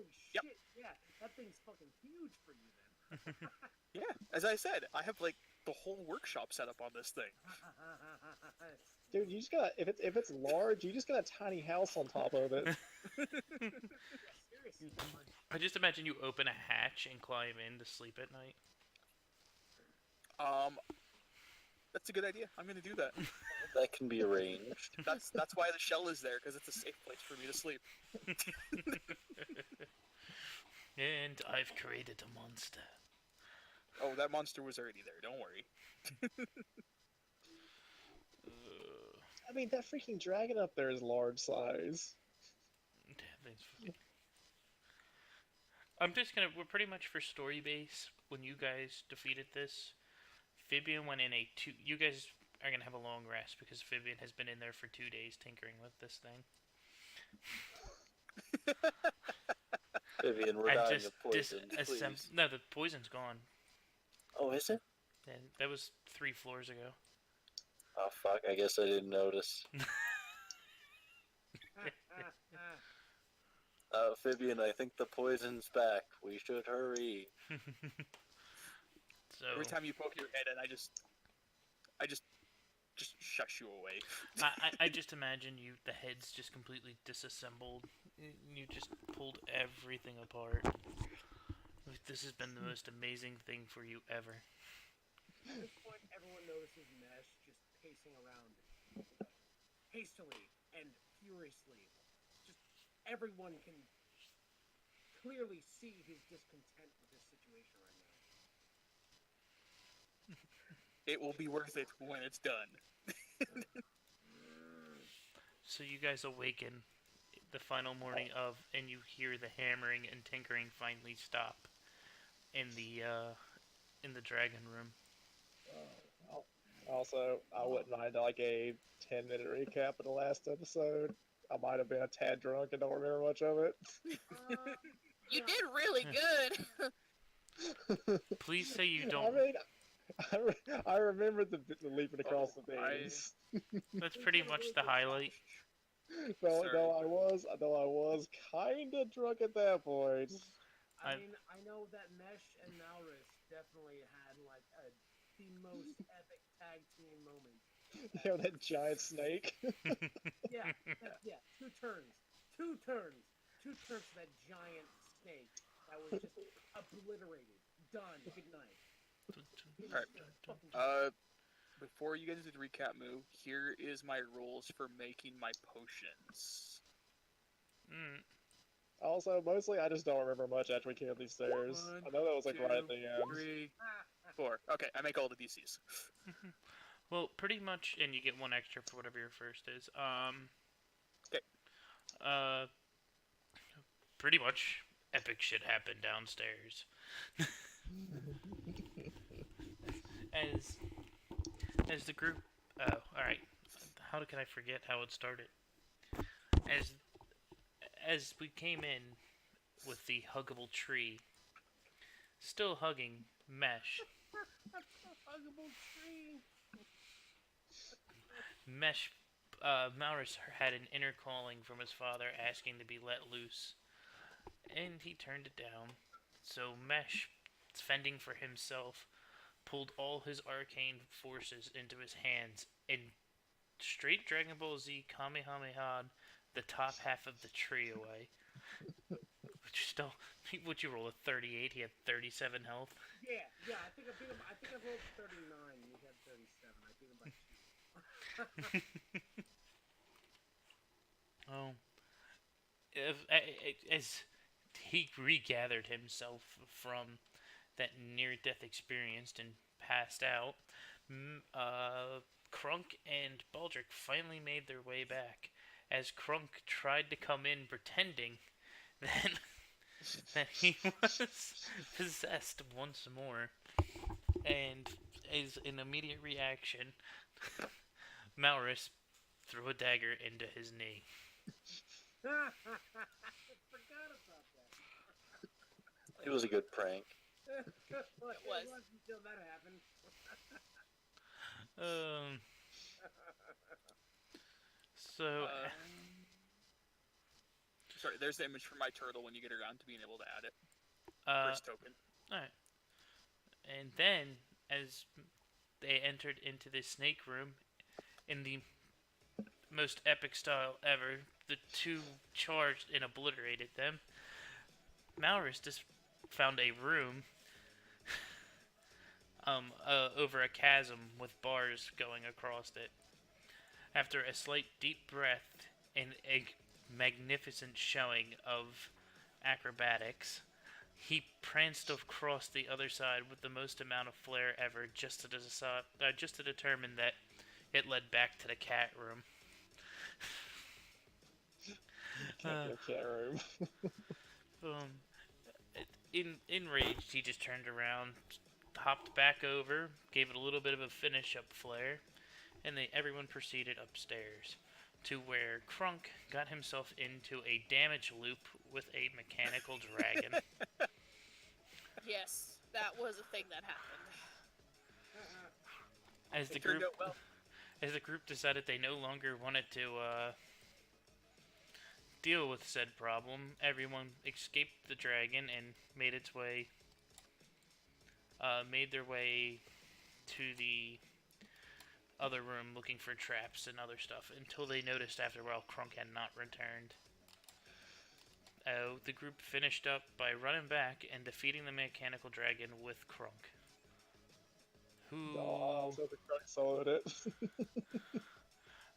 Holy Yep. shit! Yeah, that thing's fucking huge for you then. Yeah, as I said, I have like the whole workshop set up on this thing. Dude, you just got if it's large, you just got a tiny house on top of it. Yeah, seriously. I just imagine you open a hatch and climb in to sleep at night. Um, that's a good idea. I'm gonna do that. That can be arranged. That's why the shell is there, because it's a safe place for me to sleep. And I've created a monster. Oh, that monster was already there. Don't worry. I mean, that freaking dragon up there is large size. I'm just gonna. We're pretty much for story base. When you guys defeated this, Fibian went in a two. You guys are gonna have a long rest because Fibian has been in there for 2 days tinkering with this thing. Vivian, we're And dying just of poison, please. No, the poison's gone. Oh, is it? And that was 3 floors ago. Oh, fuck, I guess I didn't notice. Vivian, I think the poison's back. We should hurry. So Every time you poke your head in, I just shush you away. I just imagine the head's just completely disassembled. You just pulled everything apart. This has been the most amazing thing for you ever. At this point, everyone notices Mesh just pacing around hastily and furiously. Just everyone can clearly see his discontent with this situation right now. It will be worth it when it's done. So you guys awaken the final morning of, and you hear the hammering and tinkering finally stop in the dragon room. Also, I wouldn't mind like a 10-minute recap of the last episode. I might have been a tad drunk and don't remember much of it. You did really good. Please say you I don't. mean, I remember the leaping across the things. That's pretty much the highlight. Though I was kind of drunk at that point. I mean, I know that Mesh and Malrus definitely had like the most epic tag team moment. You know, that giant snake. Yeah, two turns to that giant snake that was just obliterated. Done. Good night. Alright. Before you get into the recap move, here is my rules for making my potions. Also, mostly I just don't remember much after we came up these stairs. I know that was like right at the end. 3, 4. Okay, I make all the DCs. Well, pretty much, and you get 1 extra for whatever your first is. Okay. Pretty much, epic shit happened downstairs. As the group, all right. How can I forget how it started? As we came in with the huggable tree, still hugging Mesh. Huggable tree. Mesh, Maurus had an inner calling from his father asking to be let loose, and he turned it down. So Mesh, fending for himself, pulled all his arcane forces into his hands and straight Dragon Ball Z Kamehameha the top half of the tree away. Which still, would you roll a 38? He had 37 health. Yeah. I think I rolled 39. You had 37. I beat him by 2. As he regathered himself from that near-death experience and passed out, Krunk and Baldric finally made their way back. As Krunk tried to come in pretending that he was possessed once more, and as an immediate reaction, Maurus threw a dagger into his knee. I forgot about that. It was a good prank. It was. until that happened. sorry. There's the image for my turtle when you get around to being able to add it. Uh, First token. Alright. And then, as they entered into the snake room, in the most epic style ever, the two charged and obliterated them. Maurus just found a room over a chasm with bars going across it. After a slight deep breath and a magnificent showing of acrobatics, he pranced across the other side with the most amount of flair ever, just to determine that it led back to the cat room. Can't get a cat room. Enraged, he just turned around, hopped back over, gave it a little bit of a finish-up flair, and everyone proceeded upstairs, to where Krunk got himself into a damage loop with a mechanical dragon. Yes, that was a thing that happened. As the It turned group, out well. as the group decided they no longer wanted to deal with said problem, everyone escaped the dragon and made their way to the other room looking for traps and other stuff until they noticed after a while Krunk had not returned. The group finished up by running back and defeating the mechanical dragon with Krunk. Who, Oh, so the Krunk soloed it.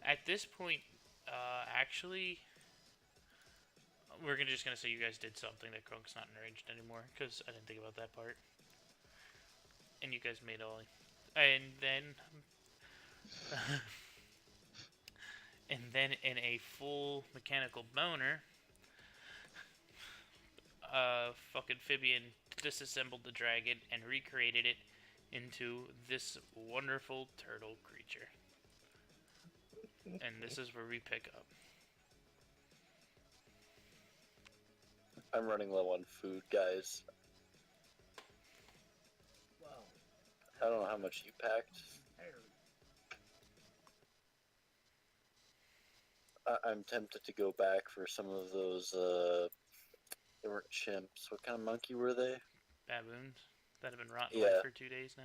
at this point, actually, we're just gonna say you guys did something that Krunk's not enraged anymore, because I didn't think about that part. And you guys made Ollie. And then... and then in a full mechanical boner, fucking Phibian disassembled the dragon and recreated it into this wonderful turtle creature. And this is where we pick up. I'm running low on food, guys. Well, I don't know how much you packed. I'm tempted to go back for some of those, they weren't chimps. What kind of monkey were they? Baboons that have been rotting Yeah. away for 2 days now.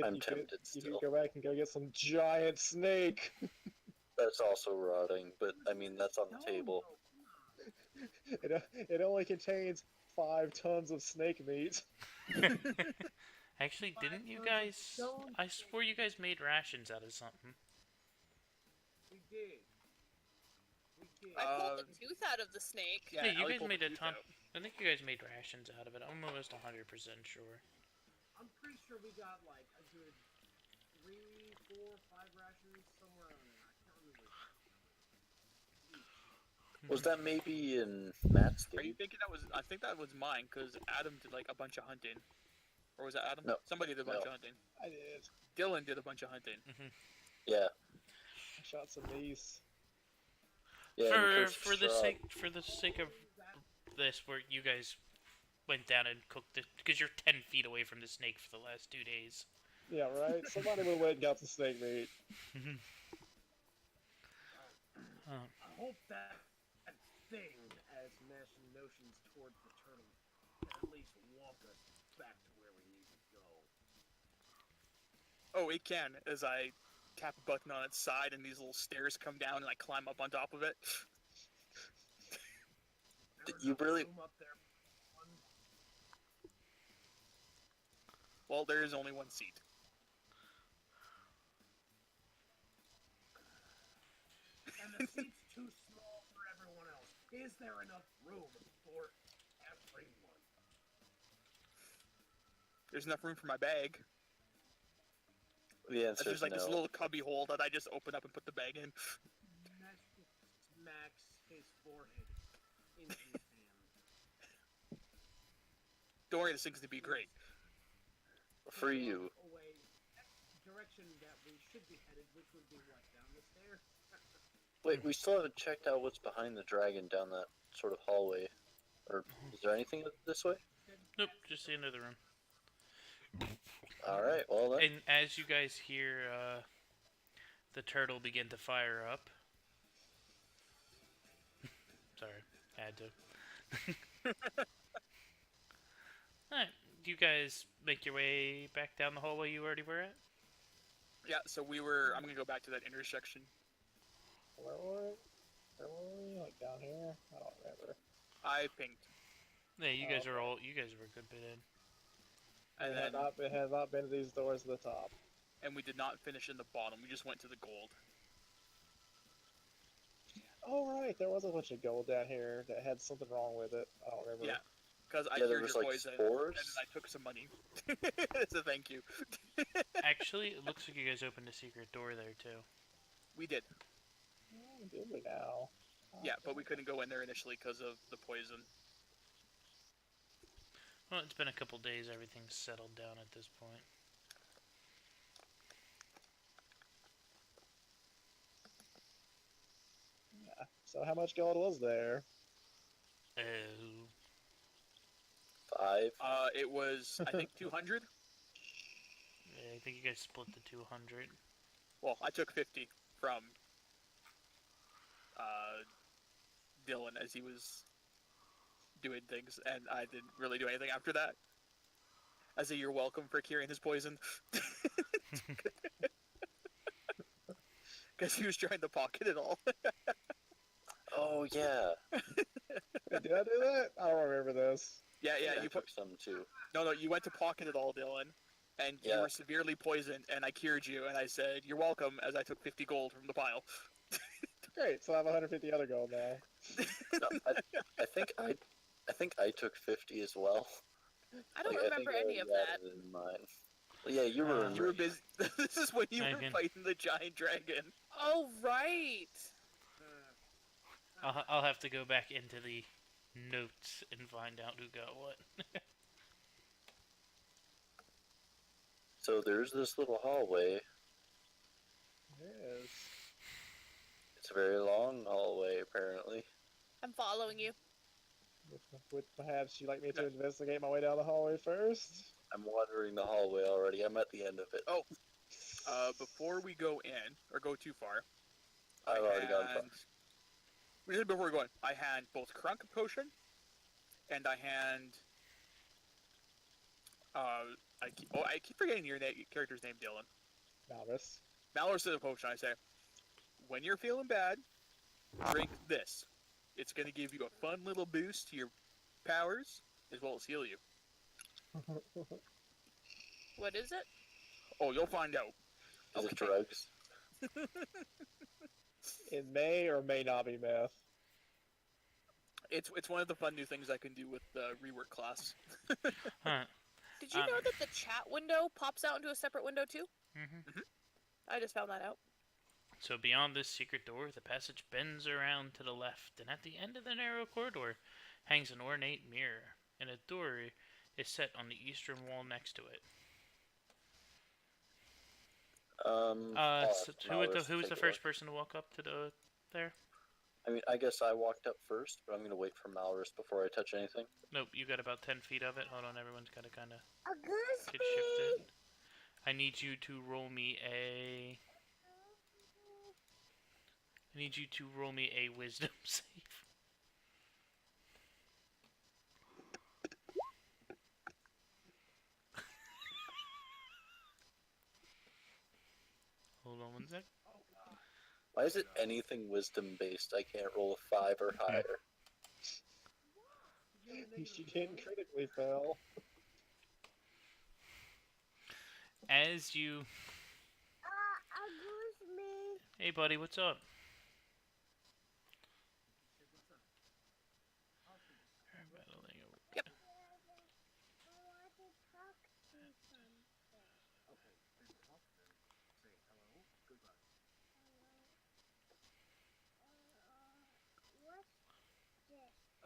I'm You tempted could still. go back and go get some giant snake. That's also rotting, but I mean, that's on the table. It only contains 5 tons of snake meat. Actually, didn't you guys... I swore you guys made rations out of something. We did. We did. I pulled the tooth out of the snake. Yeah, you Ellie guys pulled made the a tooth ton... out. I think you guys made rations out of it. I'm almost 100% sure. I'm pretty sure we got like a good 3, 4, 5 rations somewhere on there. I can't remember. Was that maybe in Matt's Are you game? thinking that was? I think that was mine because Adam did like a bunch of hunting, or was that Adam? No. Somebody did a bunch No. of hunting. I did. Dylan did a bunch of hunting. Yeah. I shot some geese. Yeah. and For the sake of this, where you guys went down and cooked it, because you're 10 feet away from the snake for the last 2 days. Yeah, right? Somebody would have went and got some snake meat. I hope that thing has mashing notions towards the turtle can at least walk us back to where we need to go. Oh, it can. As I tap a button on its side, and these little stairs come down, and I climb up on top of it. There was You no really- room up there. Well, there is only one seat. And the seat's too small for everyone else. Is there enough room for everyone? There's enough room for my bag. The answer There's is like no. this little cubby hole that I just open up and put the bag in. Max his forehead into his hand. Don't worry, this thing's gonna be great. For you. Away, direction that we should be headed, which would be what, down the stairs? Wait, we still haven't checked out what's behind the dragon down that sort of hallway. Or is there anything this way? Nope, just the end of the room. Alright, well then. And as you guys hear the turtle begin to fire up... Sorry. Had to. Alright, do you guys make your way back down the hallway you already were at? Yeah, so I'm gonna go back to that intersection. Where were we? Like down here? I don't remember. I pinged. Yeah, you Oh, guys are okay. you guys were a good bit in. And It has not been to these doors at the top. and we did not finish in the bottom. We just went to the gold. Oh right, there was a bunch of gold down here that had something wrong with it. I don't remember. Yeah. Because I Yeah, there cured was, your like, poison, spores. and then I took some money. So thank you. Actually, it looks like you guys opened a secret door there too. We did. Oh, did we now? Yeah, but we couldn't go in there initially because of the poison. Well, it's been a couple days. Everything's settled down at this point. Yeah. So how much gold was there? Oh, 5. It was, I think, 200. yeah, I think you guys split the 200. Well, I took 50 from Dylan as he was doing things, and I didn't really do anything after that. As a you're welcome for curing his poison. Because he was trying to pocket it all. Oh yeah. Did I do that? I don't remember this. Yeah, I you took some too. No, you went to pocket it all, Dylan. And you Yeah. were severely poisoned, and I cured you, and I said, you're welcome, as I took 50 gold from the pile. Great, so I have 150 other gold now. No, I think I took 50 as well. I don't Like, remember think I any of already that. had it in mine. Well, yeah, you were. You You were busy. This is when you I were can- fighting the giant dragon. Oh, right. I'll have to go back into the notes and find out who got what. So there's this little hallway. Yes. It's a very long hallway, apparently. I'm following you. Would perhaps you like me to investigate my way down the hallway first? I'm wandering the hallway already. I'm at the end of it. Oh. Before we go in, or go too far, I've already gone far. Before we go in, I hand both Crunk a potion, and I hand... I keep forgetting your character's name, Dylan. Malrus. Malrus is a potion. I say, when you're feeling bad, drink this. It's going to give you a fun little boost to your powers, as well as heal you. What is it? Oh, you'll find out. Is it drugs? It may or may not be meth. It's one of the fun new things I can do with the rework class. Huh. Did you know that the chat window pops out into a separate window too? Mm-hmm. I just found that out. So beyond this secret door, the passage bends around to the left, and at the end of the narrow corridor hangs an ornate mirror, and a door is set on the eastern wall next to it. Who was the first person to walk up to there? I mean, I guess I walked up first, but I'm gonna wait for Malrus before I touch anything. Nope, you got about 10 feet of it. Hold on, everyone's got to kind of get shifted. I need you to roll me a wisdom save. Hold on one sec. Why is it anything wisdom based? I can't roll a 5 or higher. She didn't critically fail. As you... Hey buddy, what's up? Yep.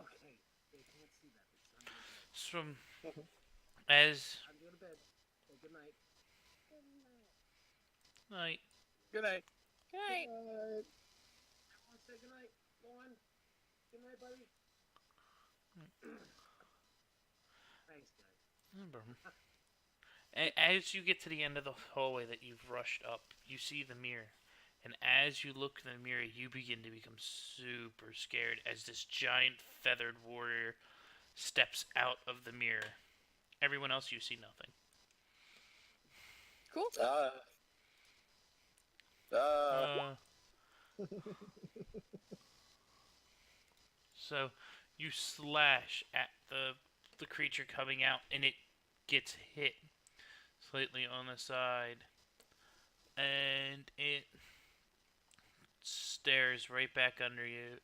Okay, they can't see that. It's not From as I'm going to bed. Say good night. night. Good night. Good night. Everyone say good night. Go on. Good night, buddy. Thanks, guys. As you get to the end of the hallway that you've rushed up, you see the mirror, And as you look in the mirror, you begin to become super scared as this giant feathered warrior steps out of the mirror. Everyone else, you see nothing. Cool. Ah. So you slash at the creature coming out, and it gets hit slightly on the side, and it stares right back under you.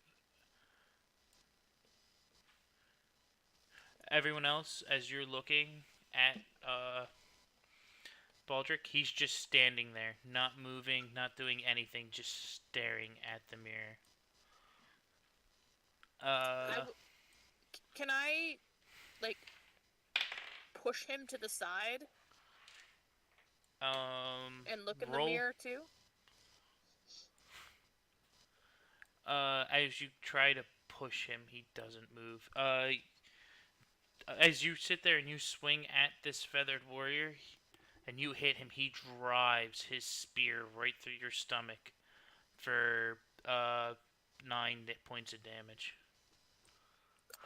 Everyone else, as you're looking at Baldric, he's just standing there, not moving, not doing anything, just staring at the mirror. Can I, like, push him to the side and look in the roll. mirror too? As you try to push him, he doesn't move. As you sit there and you swing at this feathered warrior, and you hit him, he drives his spear right through your stomach for 9 points of damage.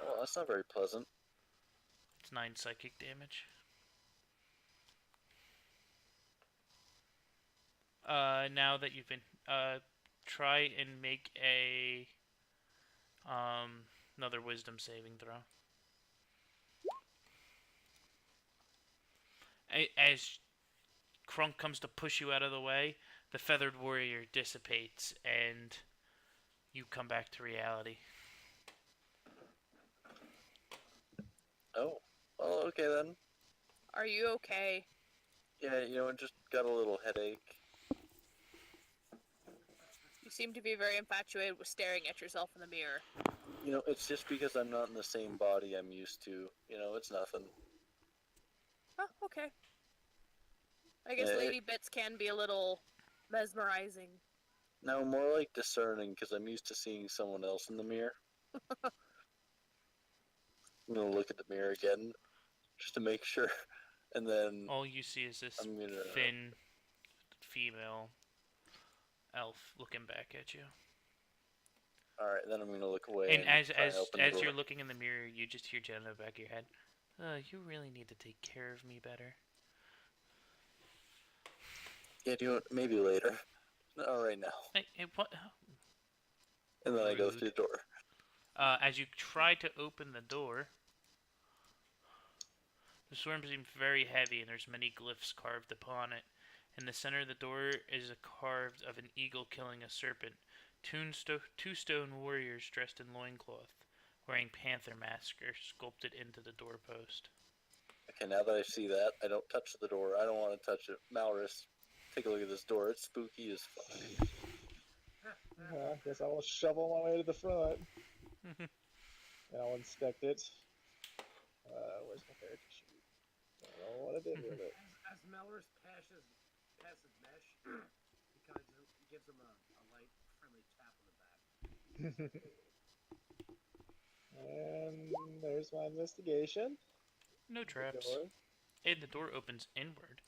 Oh, that's not very pleasant. It's 9 psychic damage. Now that you've been, try and make a another wisdom saving throw. As Krunk comes to push you out of the way, the feathered warrior dissipates, and you come back to reality. Oh, well, okay then. Are you okay? Yeah, I just got a little headache. You seem to be very infatuated with staring at yourself in the mirror. It's just because I'm not in the same body I'm used to. It's nothing. Oh, okay. I guess Lady Bits can be a little mesmerizing. No, more like discerning, because I'm used to seeing someone else in the mirror. I'm gonna look at the mirror again, just to make sure, and then All you see is this I'm gonna... thin female elf looking back at you. Alright, then I'm gonna look away. And as open the door. you're looking in the mirror, you just hear Jen in the back of your head. You really need to take care of me better. Yeah, maybe later. Not right now. Hey, what? And then I go Rude. through the door. As you try to open the door, the swarm seems very heavy, and there's many glyphs carved upon it. In the center of the door is a carved of an eagle killing a serpent. Two stone warriors dressed in loincloth, wearing panther masks, are sculpted into the doorpost. Okay, now that I see that, I don't touch the door. I don't want to touch it. Malrus, take a look at this door. It's spooky as fuck. I guess I will shovel my way to the front. And I'll inspect it. Where's my character sheet? I don't know what I did with it. As Malrus passes Mesh, he gives him a light, friendly tap on the back. And there's my investigation. No traps. Door. And the door opens inward.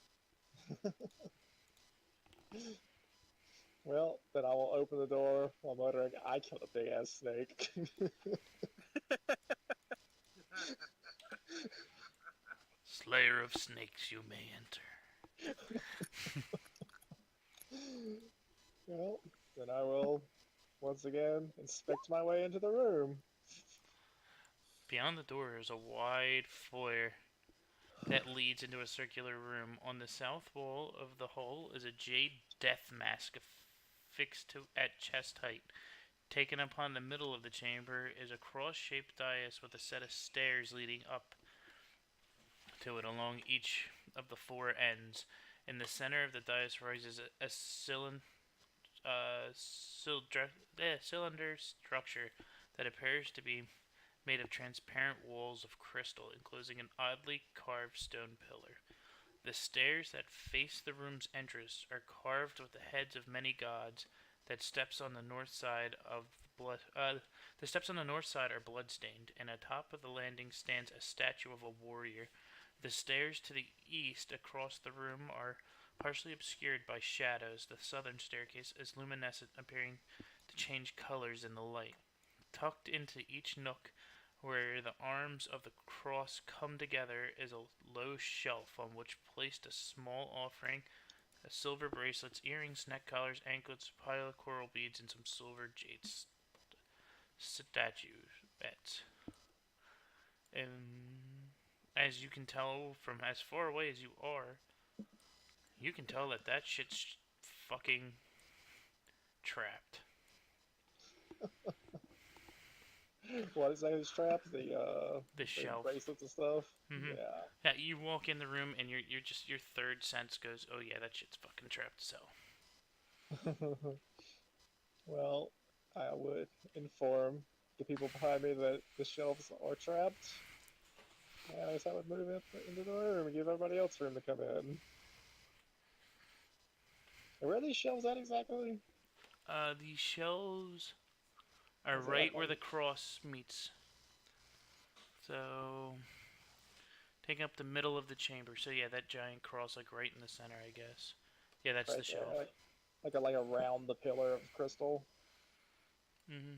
Well, then I will open the door while muttering, I killed a big ass snake. Slayer of snakes, you may enter. Well, then I will once again inspect my way into the room. Beyond the door is a wide foyer that leads into a circular room. On the south wall of the hall is a jade death mask fixed at chest height. Taken upon the middle of the chamber is a cross-shaped dais with a set of stairs leading up to it along each of the four ends. In the center of the dais rises a cylinder structure that appears to be made of transparent walls of crystal, enclosing an oddly carved stone pillar. The stairs that face the room's entrance are carved with the heads of many gods. The steps on the north side are bloodstained, and atop of the landing stands a statue of a warrior. The stairs to the east across the room are partially obscured by shadows. The southern staircase is luminescent, appearing to change colors in the light. Tucked into each nook where the arms of the cross come together is a low shelf on which placed a small offering, silver bracelets, earrings, neck collars, anklets, a pile of coral beads, and some silver jade statuettes. And as you can tell from as far away as you are, you can tell that shit's fucking trapped. What is that? Trapped? The shelf. bracelets and stuff. Mhm. Yeah. Yeah, you walk in the room and your third sense goes, oh yeah, that shit's fucking trapped. So Well, I would inform the people behind me that the shelves are trapped. And I guess I would move it into the room and give everybody else room to come in. And where are these shelves at exactly? the shelves are Is it right like where on- the cross meets. So taking up the middle of the chamber. So yeah, that giant cross like right in the center, I guess. Yeah, that's right the shelf. there, like around the pillar of crystal. Hmm.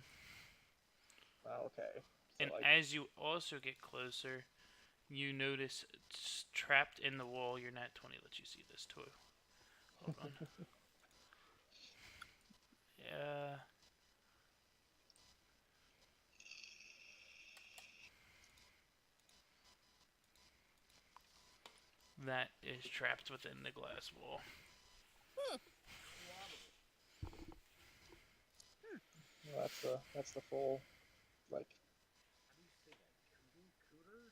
Oh, okay. So And like, as you also get closer, you notice it's trapped in the wall. Your nat 20 lets you see this too. Hold on. Yeah. That is trapped within the glass wall. that's the full, like, How do you say that? Cooter?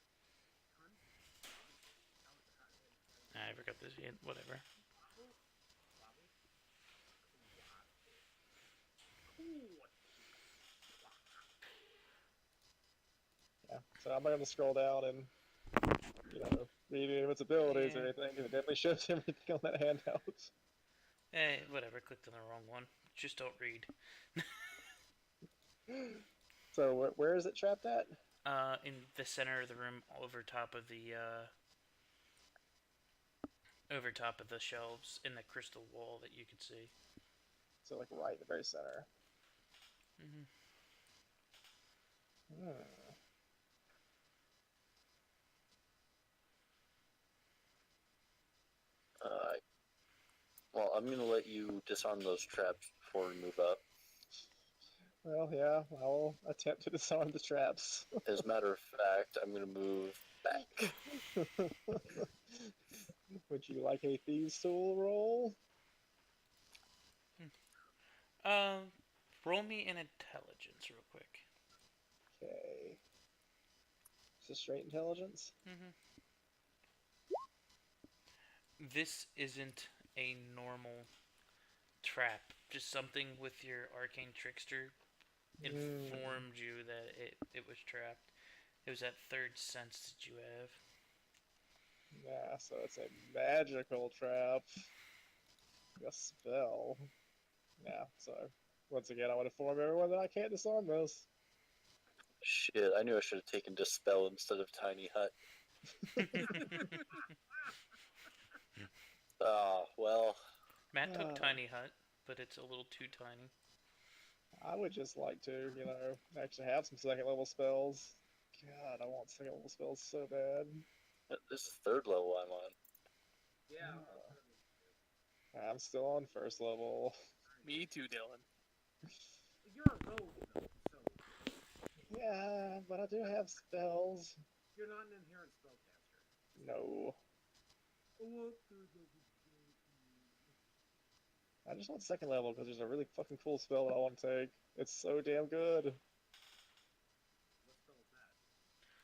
Cunt? I forgot this yet. Whatever. yeah. So I'm not gonna scroll down and, read any of its abilities or Yeah. anything, 'cause it definitely shows everything on that handout. Whatever. Clicked on the wrong one. Just don't read. So where is it trapped at? In the center of the room, over top of the shelves in the crystal wall that you could see. So like right in the very center. Mm-hmm. Hmm. Well, I'm gonna let you disarm those traps before we move up. Well, yeah, I'll attempt to disarm the traps. As a matter of fact, I'm gonna move back. Would you like a thieves' tool roll? Roll me an intelligence real quick. Okay. Is this straight intelligence? Mm-hmm. This isn't a normal trap. Just something with your arcane trickster informed you that it was trapped. It was that third sense that you have. Yeah, so it's a magical trap. A spell. Yeah, so once again, I would inform everyone that I can't disarm this. Shit, I knew I should have taken Dispel instead of Tiny Hut. Ah, well. Matt took Tiny Hut, but it's a little too tiny. I would just like to, actually have some second level spells. God, I want second level spells so bad. This is third level I'm on. Yeah. I'm still on first level. Me too, Dylan. You're a rogue, though, so Yeah, but I do have spells. you're not an inherent spellcaster. No. I just want second level because there's a really fucking cool spell that I want to take. It's so damn good. What spell is that?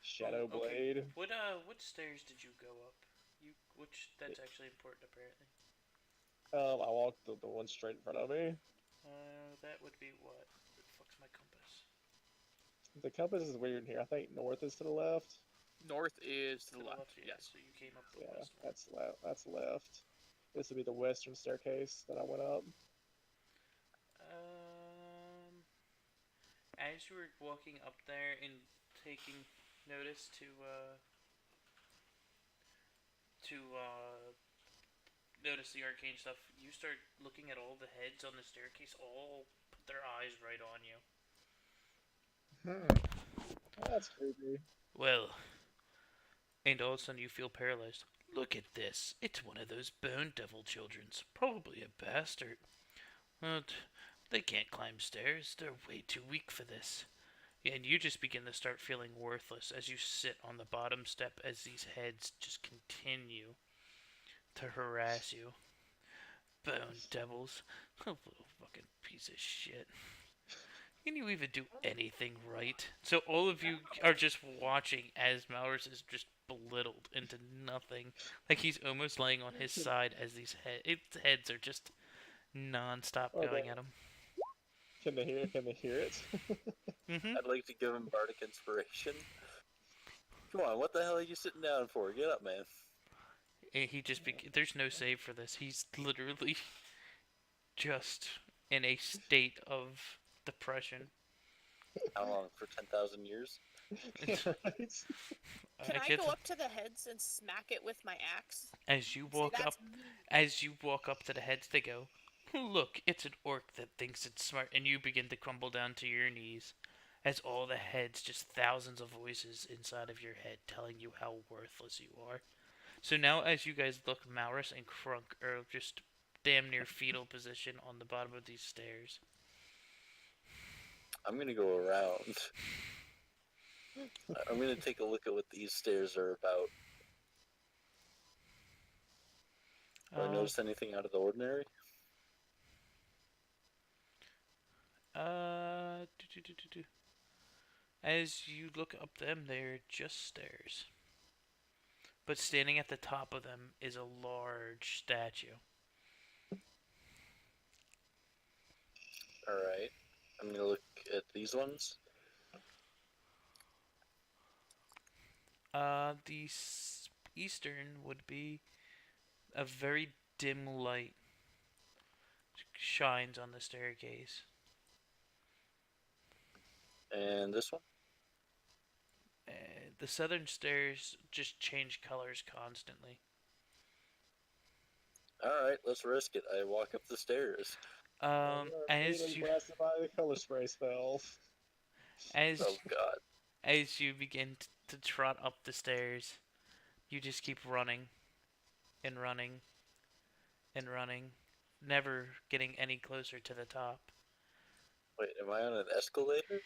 Shadow Oh, okay. Blade. What stairs did you go up? That's actually important apparently. I walked the one straight in front of me. That would be what? The fuck's my compass? The compass is weird here. I think north is to the left. North is to the left. Yeah, Yes. so you came up the Yeah, west one. that's left. That's left. This would be the western staircase that I went up. As you were walking up there and taking notice to notice the arcane stuff, you start looking at all the heads on the staircase, all put their eyes right on you. That's creepy. Well, and all of a sudden you feel paralyzed. Look at this. It's one of those bone devil children's. Probably a bastard. But they can't climb stairs. They're way too weak for this. And you just begin to start feeling worthless as you sit on the bottom step as these heads just continue to harass you. Bone devils. A little fucking piece of shit. Can you even do anything right? So all of you are just watching as Malrus is just belittled into nothing. Like he's almost laying on his side as these heads are just non-stop going at him. Can they hear it? I'd like to give him bardic inspiration. Come on, what the hell are you sitting down for? Get up, man. And he just there's no save for this. He's literally just in a state of depression. How long? For 10,000 years? Right? Can I go up to the heads and smack it with my axe? As you Say, walk "That's up, as you walk up to the heads, they go, "Look, it's an orc that thinks it's smart," and you begin to crumble down to your knees, as all the heads, just thousands of voices inside of your head, telling you how worthless you are. So now, as you guys look, Malrus and Crunk are just damn near fetal position on the bottom of these stairs. I'm gonna go around. I'm gonna take a look at what these stairs are about. Do I notice anything out of the ordinary? As you look up them, they're just stairs. But standing at the top of them is a large statue. Alright. I'm gonna look at these ones. The eastern would be a very dim light shines on the staircase. And this one? The southern stairs just change colors constantly. Alright, let's risk it. I walk up the stairs. As you blasted by the color spray spell. as Oh god. as you begin to trot up the stairs, you just keep running and running and running, never getting any closer to the top. Wait, am I on an escalator?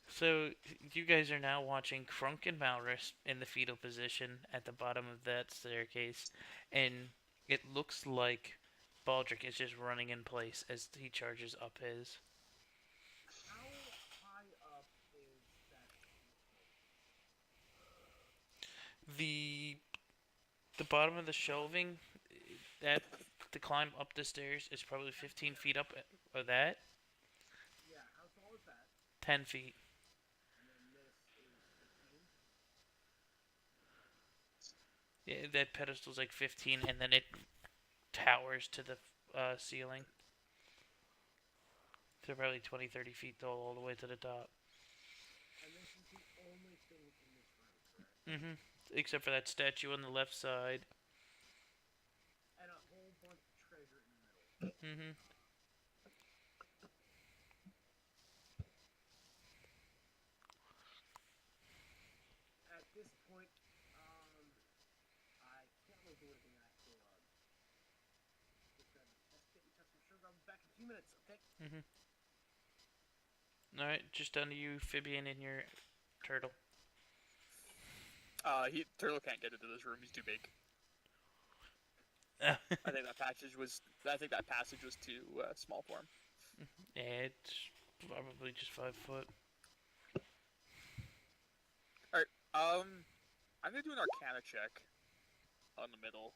So you guys are now watching Crunk and Malrus in the fetal position at the bottom of that staircase, and it looks like Baldric is just running in place as he charges up his. How high up is that? The bottom of the shelving, that to climb up the stairs is probably 15 feet up of that. Yeah, how tall is that? 10 feet. And then this is 15? Yeah, that pedestal's like 15, and then it towers to the ceiling. So probably 20, 30 feet tall all the way to the top. And this is the only thing in this room, correct? Except for that statue on the left side. And a whole bunch of treasure in the middle. At this point, I can't really do anything actually. Just grab a test kit and test some sugar. I'll be back in a few minutes, okay? Alright, just down to you, Fibian, and your turtle. Turtle can't get into this room. He's too big. Yeah, I think that passage was too small for him. it's probably just 5 foot. I'm gonna do an Arcana check on the middle.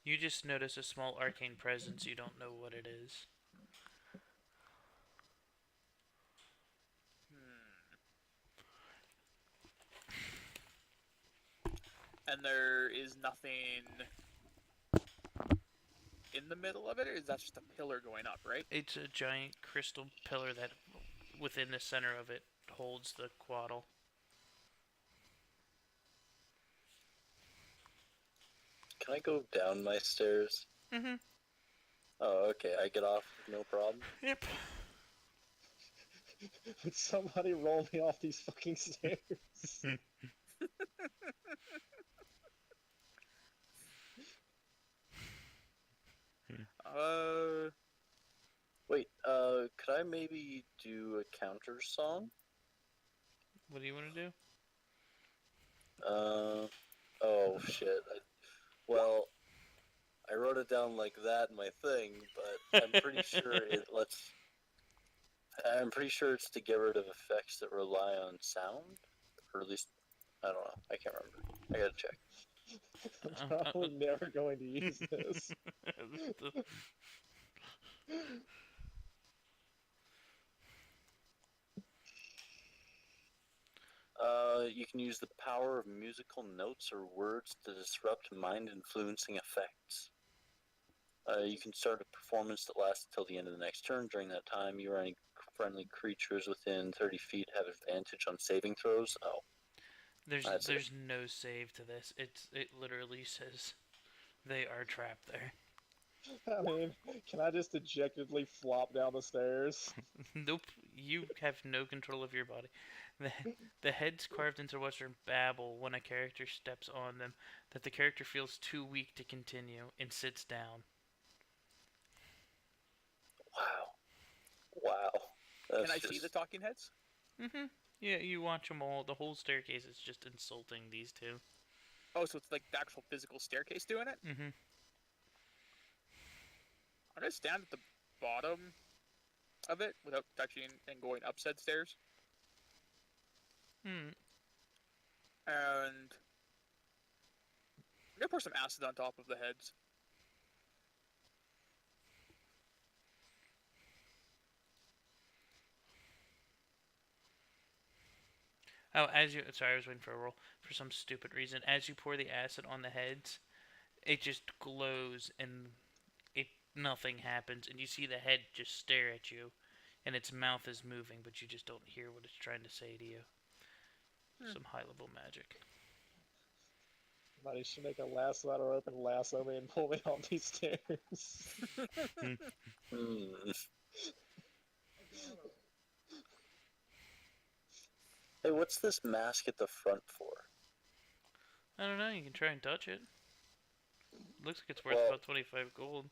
You just notice a small arcane presence. You don't know what it is. And there is nothing in the middle of it, or is that just a pillar going up, right? It's a giant crystal pillar that within the center of it holds the quaddle. Can I go down my stairs? Mm-hmm. Oh, okay. I get off, no problem. Yep. Would somebody roll me off these fucking stairs? Wait, could I maybe do a counter song? What do you want to do? Oh shit. Well, I wrote it down like that in my thing, but I'm pretty sure it lets. I'm pretty sure it's to get rid of effects that rely on sound, or at least I don't know. I can't remember. I gotta check. I'm probably never going to use this. You can use the power of musical notes or words to disrupt mind-influencing effects. You can start a performance that lasts until the end of the next turn. During that time, you or any friendly creatures within 30 feet have advantage on saving throws. Oh, There's no save to this. It literally says they are trapped there. I mean, can I just dejectedly flop down the stairs? Nope, you have no control of your body. The heads carved into Western babble when a character steps on them that the character feels too weak to continue and sits down. Wow. Can I see the talking heads? Mm-hmm. Yeah, you watch them all. The whole staircase is just insulting these two. Oh, so it's like the actual physical staircase doing it? Mm-hmm. I'm gonna stand at the bottom of it without touching and going up said stairs. Hmm. And I'm gonna pour some acid on top of the heads. Oh, sorry, I was waiting for a roll for some stupid reason. As you pour the acid on the heads, it just glows and nothing happens, and you see the head just stare at you, and its mouth is moving, but you just don't hear what it's trying to say to you. Some high level magic. Somebody should make a lasso out of rope and lasso me and pull me off these stairs. Hey, what's this mask at the front for? I don't know. You can try and touch it. Looks like it's worth Well, about 25 gold.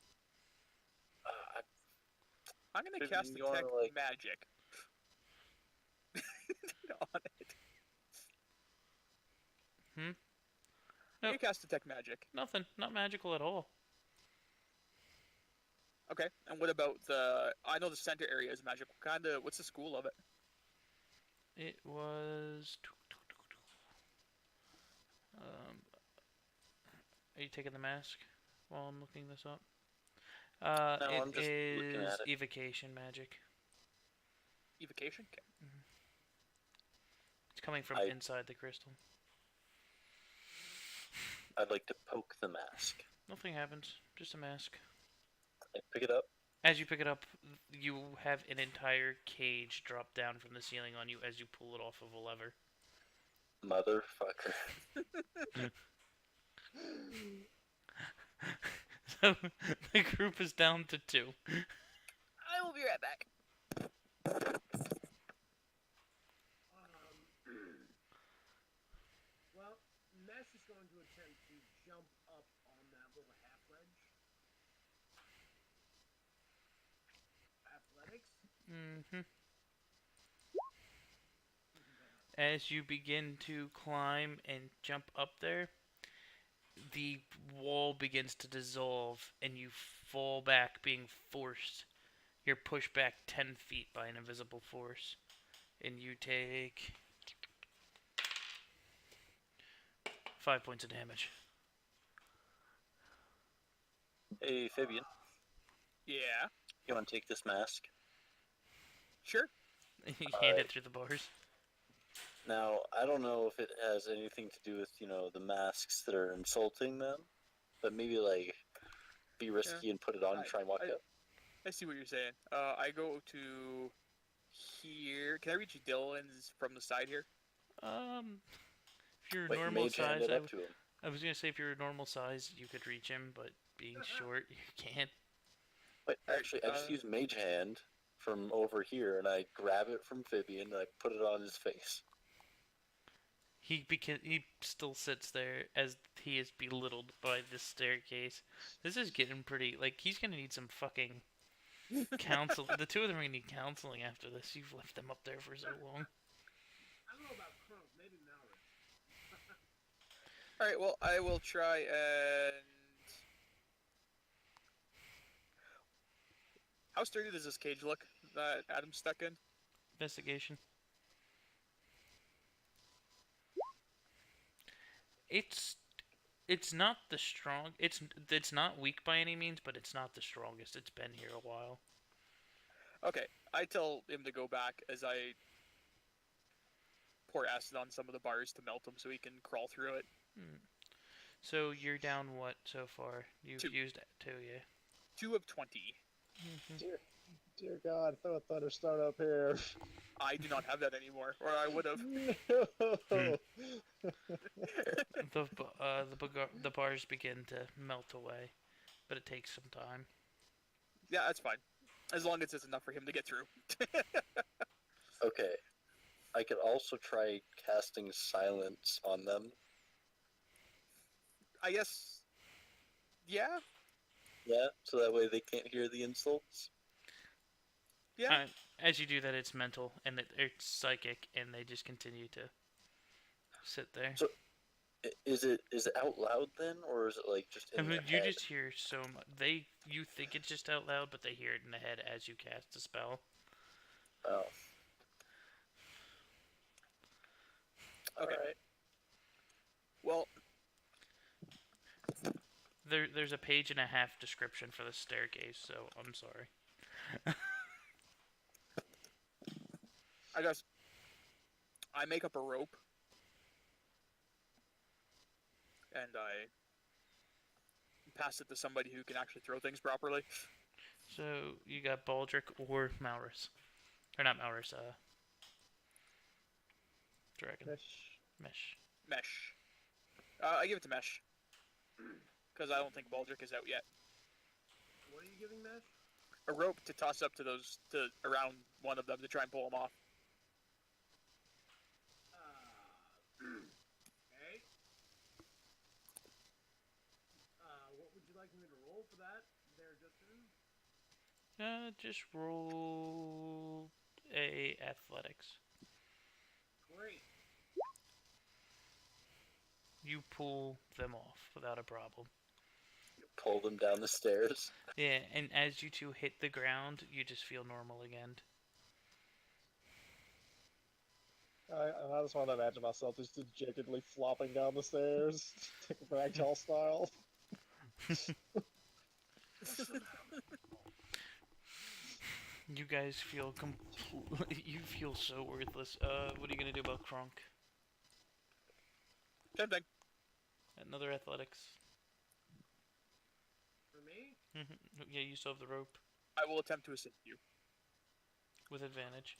I'm gonna Didn't cast you detect wanna, like- magic on it. I'm gonna cast detect magic. Nothing. Not magical at all. Okay, and what about I know the center area is magical. What's the school of it? It was. Are you taking the mask while I'm looking this up? No, I'm It just looking is at it. evocation magic. Evocation? Okay. It's coming from I- inside the crystal. I'd like to poke the mask. Nothing happens. Just a mask. I pick it up. As you pick it up, you have an entire cage drop down from the ceiling on you as you pull it off of a lever. Motherfucker. So the group is down to 2. I will be right back. Well, Mesh is going to attempt to jump up on that little half ledge. Athletics? Mm-hmm. As you begin to climb and jump up there, the wall begins to dissolve and you fall back, being forced. You're pushed back 10 feet by an invisible force. And you take 5 points of damage. Hey, Fabian, Yeah. you want to take this mask? Sure. You hand it through the bars. Now, I don't know if it has anything to do with, the masks that are insulting them, but maybe, be risky and put it on and try and walk I- up. I see what you're saying. I go to here. Can I reach Dylan's from the side here? If you're Wait, normal mage hand size, it up to him. I was gonna say if you're normal size, you could reach him, but being short, you can't. Wait, actually, I just use mage hand from over here, and I grab it from Vivian, and I put it on his face. He still sits there as he is belittled by this staircase. This is getting pretty. Like he's gonna need some fucking counsel. The two of them are gonna need counseling after this. You've left them up there for so long. I don't know about Crump, maybe Malrus. Alright, well, I will try and... How sturdy does this cage look that Adam's stuck in? Investigation. It's not the strong. It's not weak by any means, but it's not the strongest. It's been here a while. Okay, I tell him to go back as I pour acid on some of the bars to melt them so he can crawl through it. So you're down what so far? You've 2. used 2, yeah. 2 of 20. Dear God, throw a thunderstorm up here. I do not have that anymore, or I would have. No. The bars begin to melt away, but it takes some time. Yeah, that's fine. As long as it's enough for him to get through. Okay. I could also try casting silence on them. I guess... Yeah? Yeah, so that way they can't hear the insults. Yeah. As you do that, it's mental and it's psychic, and they just continue to sit there. So, is it out loud then, or is it like just in their You head? just hear so much. You think it's just out loud, but they hear it in the head as you cast the spell. Oh. Okay. Alright. Well, There's a page and a half description for the staircase, so I'm sorry. I make up a rope. And I pass it to somebody who can actually throw things properly. So you got Baldric or Malrus. Or not Malrus, Dragon. Mesh. Mesh. I give it to Mesh. Because I don't think Baldric is out yet. What are you giving Mesh? A rope to toss up to around one of them to try and pull them off. Okay. What would you like me to roll for that? There, Justin? Just roll a athletics. Great. You pull them off without a problem. Pull them down the stairs. Yeah, and as you two hit the ground, you just feel normal again. I just want to imagine myself just dejectedly flopping down the stairs, ragdoll style. You guys feel you feel so worthless. What are you gonna do about Kronk? Same thing. Another athletics. For me? Yeah, you still have the rope I will attempt to assist you. with advantage.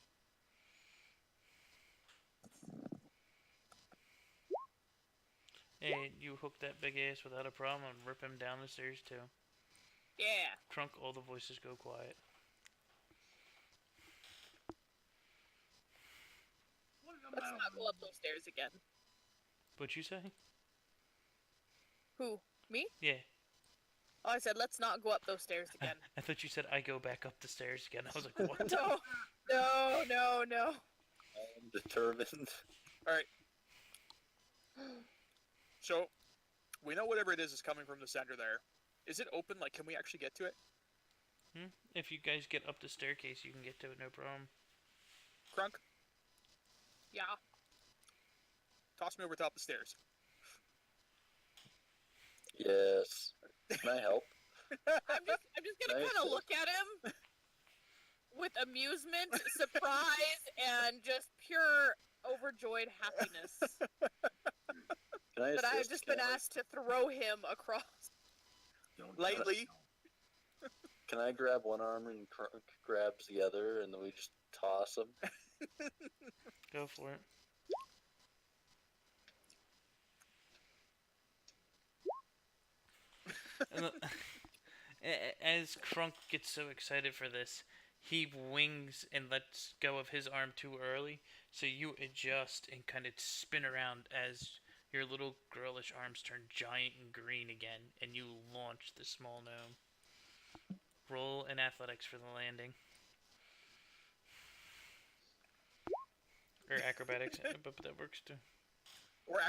And you hook that big ass without a problem and rip him down the stairs too. Yeah. Trunk, all the voices go quiet. Let's not go up those stairs again. What'd you say? Who? Me? Yeah. Oh, I said let's not go up those stairs again. I thought you said I go back up the stairs again. I was like, what? No. No. I'm determined. Alright. So, we know whatever it is coming from the center there. Is it open? Like, can we actually get to it? If you guys get up the staircase, you can get to it, no problem. Crunk, Yeah. toss me over top the stairs. Yes. Can I help? I'm just gonna Nice. kind of look at him with amusement, surprise, and just pure overjoyed happiness Can I that I have assist just been Cameron? asked to throw him across. Lightly. Can I grab one arm and Crunk grabs the other, and then we just toss him. Go for it. And as Krunk gets so excited for this, he wings and lets go of his arm too early, so you adjust and kind of spin around as your little girlish arms turn giant and green again, and you launch the small gnome. Roll in athletics for the landing. Or acrobatics, but that works too. Or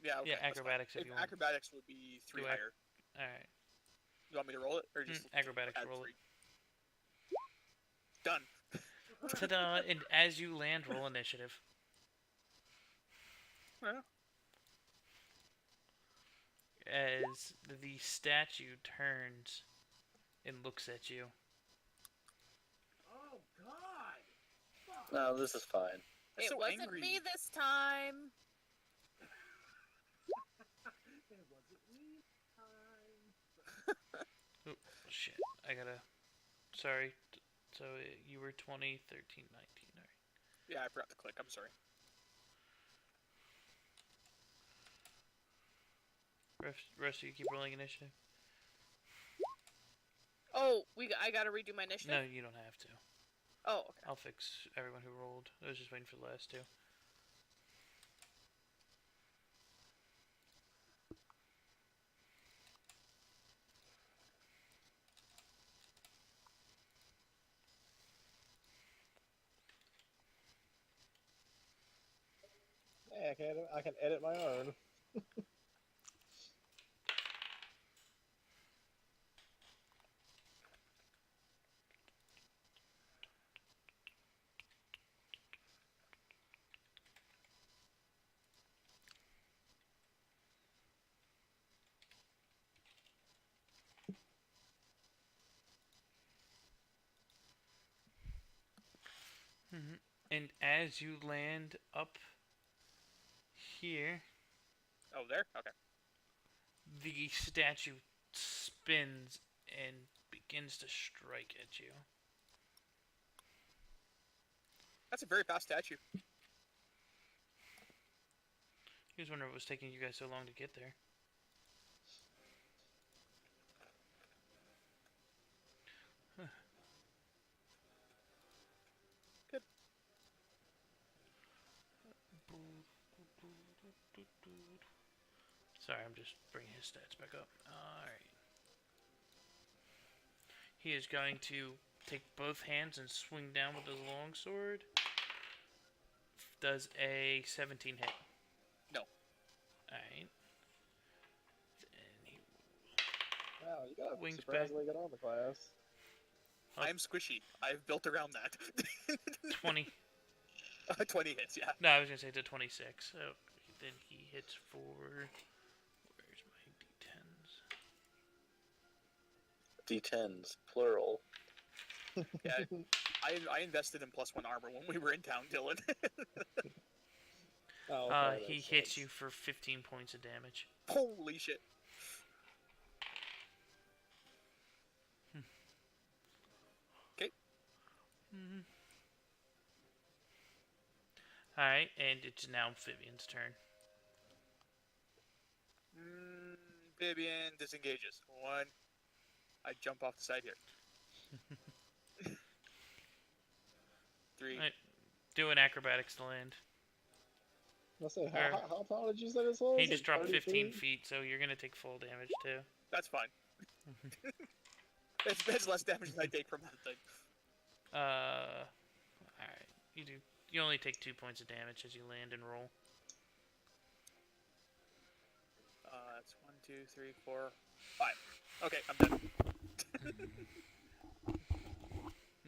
yeah, okay, Yeah, that's fine. acrobatics if you want. Acrobatics would be 3 Do higher. Alright. You want me to roll it or just Acrobatics, add roll 3? it. Done. Ta-da! And as you land, roll initiative. Well, As the statue turns and looks at you. Oh God! Fuck. No, this is fine. it's It so wasn't angry. me this time. It wasn't me time. Oh, shit. I gotta... Sorry. So you were 20, 13, 19. Alright. Yeah, I forgot to click. I'm sorry. Rest of you keep rolling initiative? Oh, I gotta redo my initiative. No, you don't have to. Oh, okay. I'll fix everyone who rolled. I was just waiting for the last two. Hey, I can edit my own. And as you land up here, Oh, there? Okay. the statue spins and begins to strike at you. That's a very fast statue. He was wondering what was taking you guys so long to get there. Good. Sorry, I'm just bringing his stats back up. Alright. He is going to take both hands and swing down with his longsword. Does a 17 hit? No. Alright. And he Wow, you got Wings surprisingly good armor class. Oh. I'm squishy. I've built around that. 20. 20 hits, yeah. No, I was going to say to 26. So then he hits for... Where's my d10s? D10s, plural. Yeah, I invested in +1 armor when we were in town, Dylan. Oh, okay, that He makes hits sense. you for 15 points of damage. Holy shit. Okay. Alright, and it's now Vivian's turn. Vivian disengages. 1. I jump off the side here. 3. Alright, do an acrobatics to land. Let's say, Or- how tall did you say this was? He Like just dropped 30 15 feet? feet, so you're going to take full damage too. That's fine. it's less damage than I take from that thing. Alright, you only take 2 points of damage as you land and roll. That's 1, 2, 3, 4, 5. Okay, I'm done.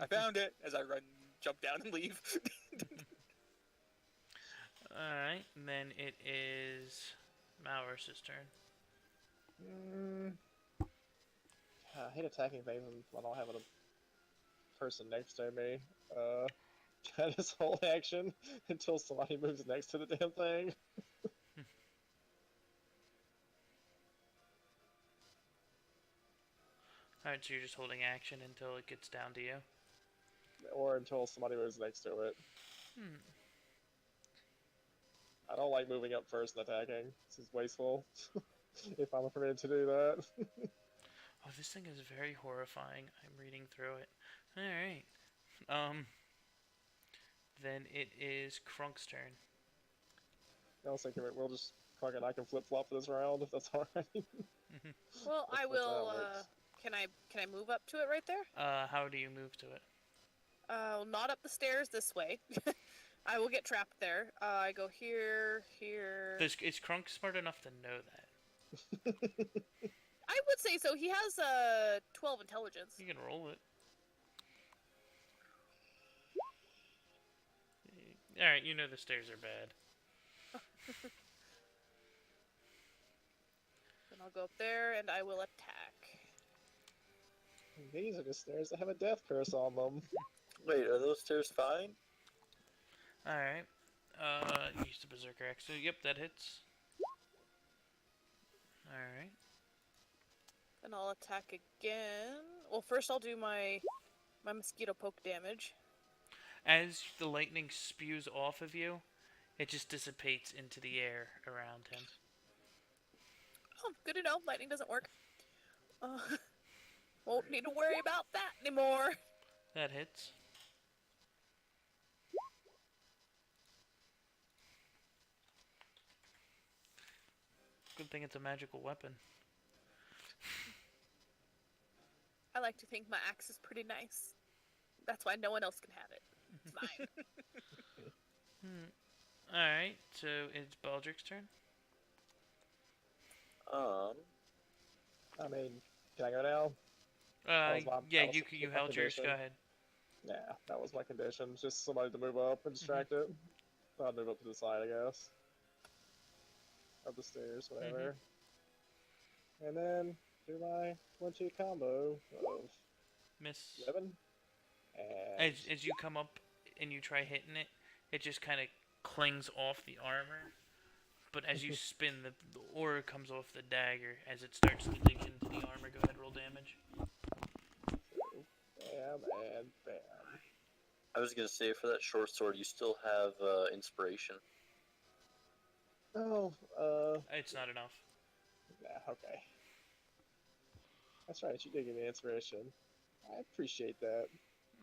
I found it as I run, jump down, and leave. Alright, and then it is Maurus' turn. I hate attacking things when I don't have a person next to me. Can I just hold action until somebody moves next to the damn thing? Alright, so you're just holding action until it gets down to you. or until somebody moves next to it. Hmm. I don't like moving up first and attacking. This is wasteful. If I'm permitted to do that. Oh, this thing is very horrifying. I'm reading through it. Alright. Then it is Krunk's turn. I was thinking we'll just fucking I can flip flop for this round if that's alright. Well, I That's how will. it works. Can I move up to it right there? How do you move to it? Not up the stairs this way. I will get trapped there. I go here, here. Is Krunk smart enough to know that? I would say so. He has 12 intelligence. You can roll it. Alright, you know the stairs are bad. Then I'll go up there and I will attack. These are just stairs that have a death curse on them. Wait, are those stairs fine? Alright. Use the Berserker Axe. So, yep, that hits. Alright. Then I'll attack again. Well, first I'll do my mosquito poke damage. As the lightning spews off of you, it just dissipates into the air around him. Oh, good to know. Lightning doesn't work. Won't need to worry about that anymore. That hits. Good thing it's a magical weapon. I like to think my axe is pretty nice. That's why no one else can have it. It's mine. Alright, so it's Baldric's turn. I mean, can I go now? Yeah, that was you my held yours. Go condition. ahead. Yeah, that was my condition. Just somebody to move up and distract it. So I'd move up to the side, I guess. Up the stairs, whatever. And then do my 1-2 combo of Miss. 11. And As you come up and you try hitting it, it just kind of clings off the armor. But as you spin, the aura comes off the dagger as it starts to dig into the armor. Go ahead, roll damage. bam and bam. I was gonna say for that short sword, you still have inspiration. Oh, It's not enough. yeah, okay. That's right, you did give me inspiration. I appreciate that.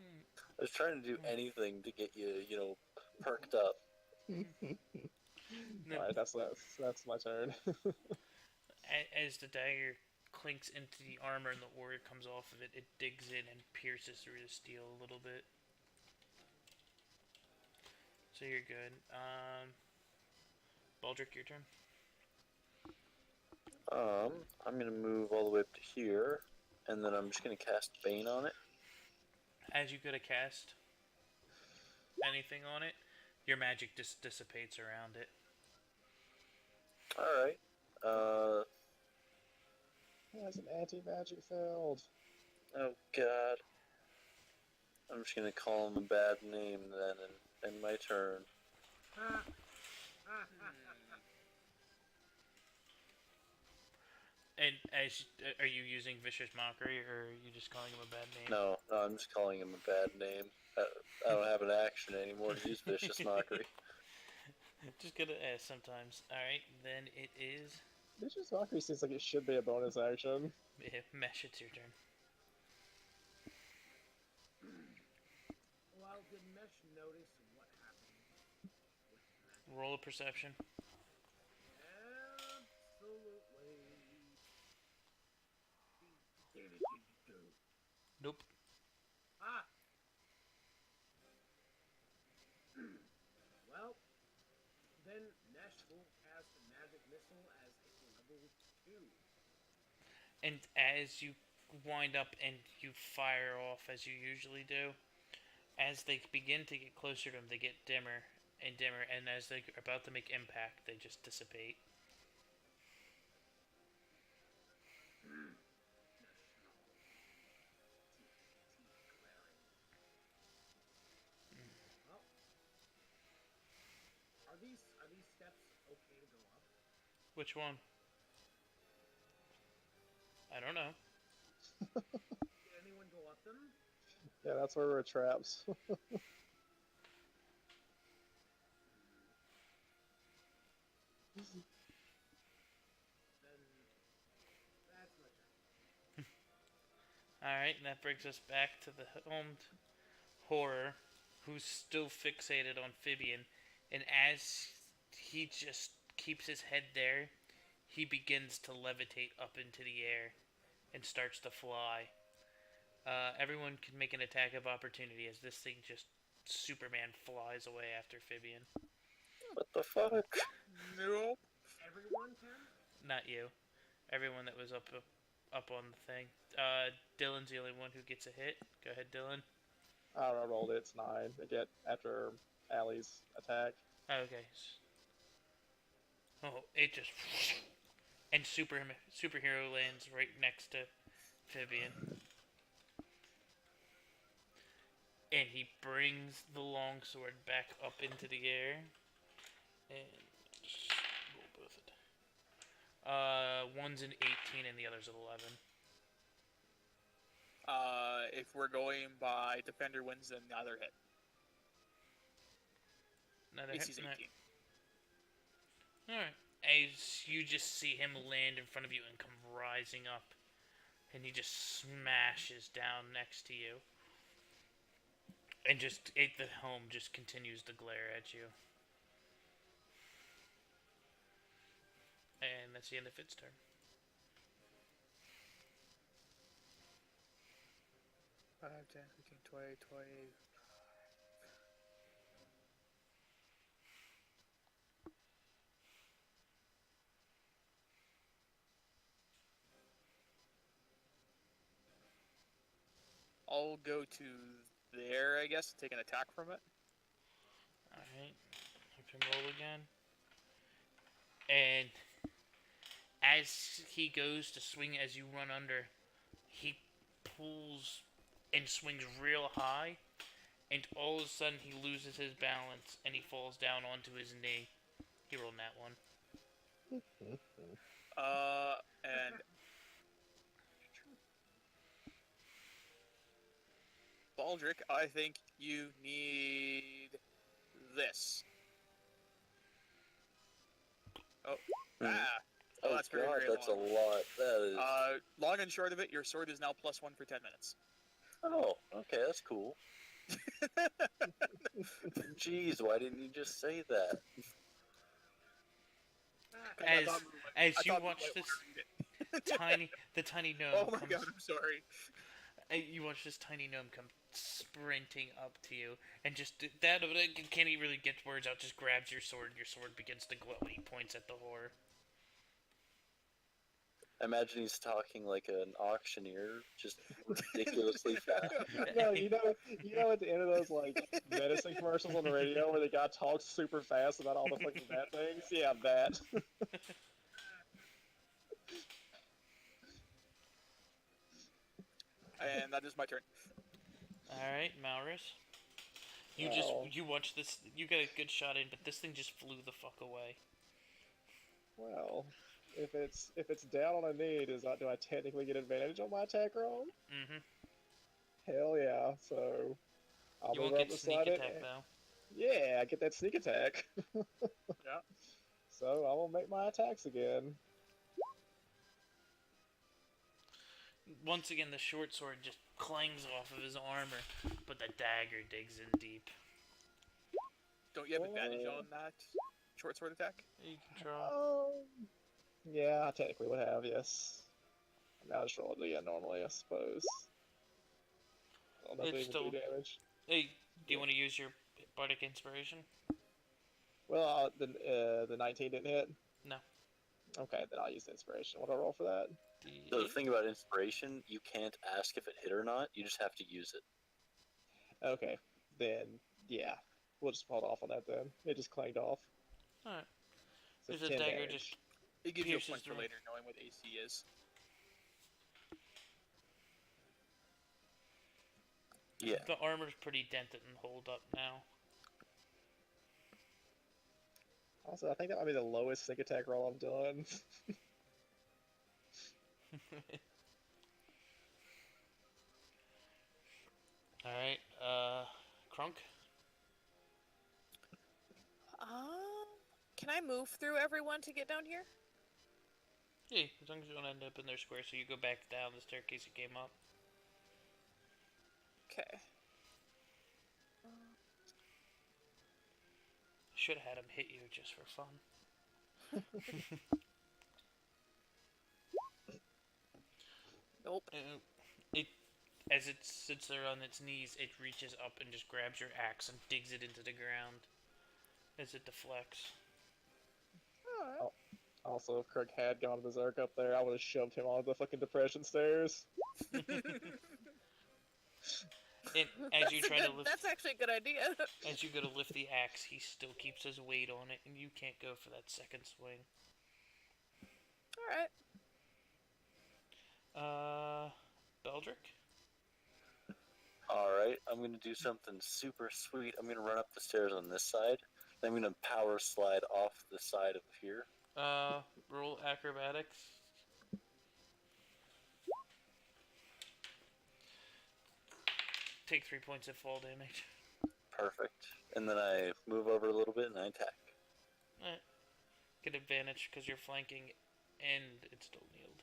I was trying to do anything to get you, perked up. Alright, that's my turn. As the dagger clinks into the armor and the aura comes off of it, it digs in and pierces through the steel a little bit. So you're good. Baldric, your turn. I'm gonna move all the way up to here, and then I'm just gonna cast Bane on it. As you go to cast anything on it, your magic just dissipates around it. All right. It has an anti-magic field. Oh God. I'm just gonna call him a bad name then, and end my turn. And are you using vicious mockery, or are you just calling him a bad name? No, I'm just calling him a bad name. I don't have an action anymore to use vicious mockery. Just gonna ask sometimes. Alright, then it is Vicious Mockery seems like it should be a bonus action. Mesh, it's your turn. Well, did Mesh notice what happened with that? Roll a perception. Absolutely. Nope. Ah. Well, then Mesh will cast a magic missile as a level 2. And as you wind up and you fire off as you usually do, as they begin to get closer to him, they get dimmer and dimmer, and as they're about to make impact, they just dissipate. Well, are these steps okay to go up? Which one? I don't know. Did anyone go up them? Yeah, that's where we're trapped. Then that's my turn. Alright, and that brings us back to the homed horror, who's still fixated on Fibian, and as he just keeps his head there, he begins to levitate up into the air and starts to fly. Everyone can make an attack of opportunity as this thing just Superman flies away after Fibian. What the fuck? Nope. Everyone can? Not you. Everyone that was up on the thing. Dylan's the only one who gets a hit. Go ahead, Dylan. I rolled it. It's 9 to get after Allie's attack. Okay. Oh, it just and superhero lands right next to Fibian. And he brings the longsword back up into the air. And just roll both it. One's an 18 and the other's an 11. If we're going by defender wins, then the other hit. Another AC's hit. 18. Alright. As you just see him land in front of you and come rising up. And he just smashes down next to you. And just, the helm just continues to glare at you. And that's the end of its turn. 5, 10, 15, 20, 20. I'll go to there, I guess, take an attack from it. Alright. You can roll again. And as he goes to swing as you run under, he pulls and swings real high, and all of a sudden he loses his balance and he falls down onto his knee. He rolled that one. And Baldric, I think you need this. Oh, Oh, that's very, God, very that's long. a lot. That is. Long and short of it, your sword is now +1 for 10 minutes. Oh, okay, that's cool. Jeez, why didn't you just say that? As you watch this the tiny gnome Oh my comes, god, I'm sorry. you watch this tiny gnome come sprinting up to you, and just that can't he really get words out, just grabs your sword, and your sword begins to glow, and he points at the horror. I imagine he's talking like an auctioneer, just ridiculously fast. No, you know, at the end of those like medicine commercials on the radio where the guy talks super fast about all the fucking bad things. Yeah, that. And that is my turn. Alright, Maurus. Wow. You watch this, you get a good shot in, but this thing just flew the fuck away. Well, if it's down on a knee, do I technically get advantage on my attack roll? Mm-hmm. Hell yeah! So I'll You move won't up get beside sneak it. attack, though. Yeah, I get that sneak attack. Yeah. So I will make my attacks again. Once again, the short sword just clangs off of his armor, but the dagger digs in deep. Don't you have advantage on that short sword attack? You can draw. Yeah, I technically would have, yes. I mean, I'll just roll it again normally, I suppose. I'll not It's be able still- to do damage. Hey, do you want to use your bardic inspiration? Well, the 19 didn't hit? No. Okay, then I'll use the inspiration. What do I roll for that? The thing about inspiration, you can't ask if it hit or not, you just have to use it. Okay, then, yeah. We'll just hold off on that then. It just clanged off. Alright. So There's a 10 dagger damage. just It gives you a pierces point for through. later, knowing what AC is. Yeah. The armor's pretty dented and hold up now. Also, I think that might be the lowest sneak attack roll I've done. Crunk? Can I move through everyone to get down here? Yeah, as long as you don't end up in their square, so you go back down the staircase you came up. Okay. Should have had him hit you just for fun. Nope. It, as it sits there on its knees, it reaches up and just grabs your axe and digs it into the ground as it deflects. Alright. Also, if Kirk had gone berserk up there, I would have shoved him onto the fucking depression stairs. And as you try to lift, That's actually a good idea. as you go to lift the axe, he still keeps his weight on it, and you can't go for that second swing. Alright. Beldrick? Alright, I'm gonna do something super sweet. I'm gonna run up the stairs on this side. Then I'm gonna power slide off the side of here. Roll acrobatics. Take 3 points of fall damage. Perfect. And then I move over a little bit and I attack. Alright. Get advantage because you're flanking and it's still kneeled.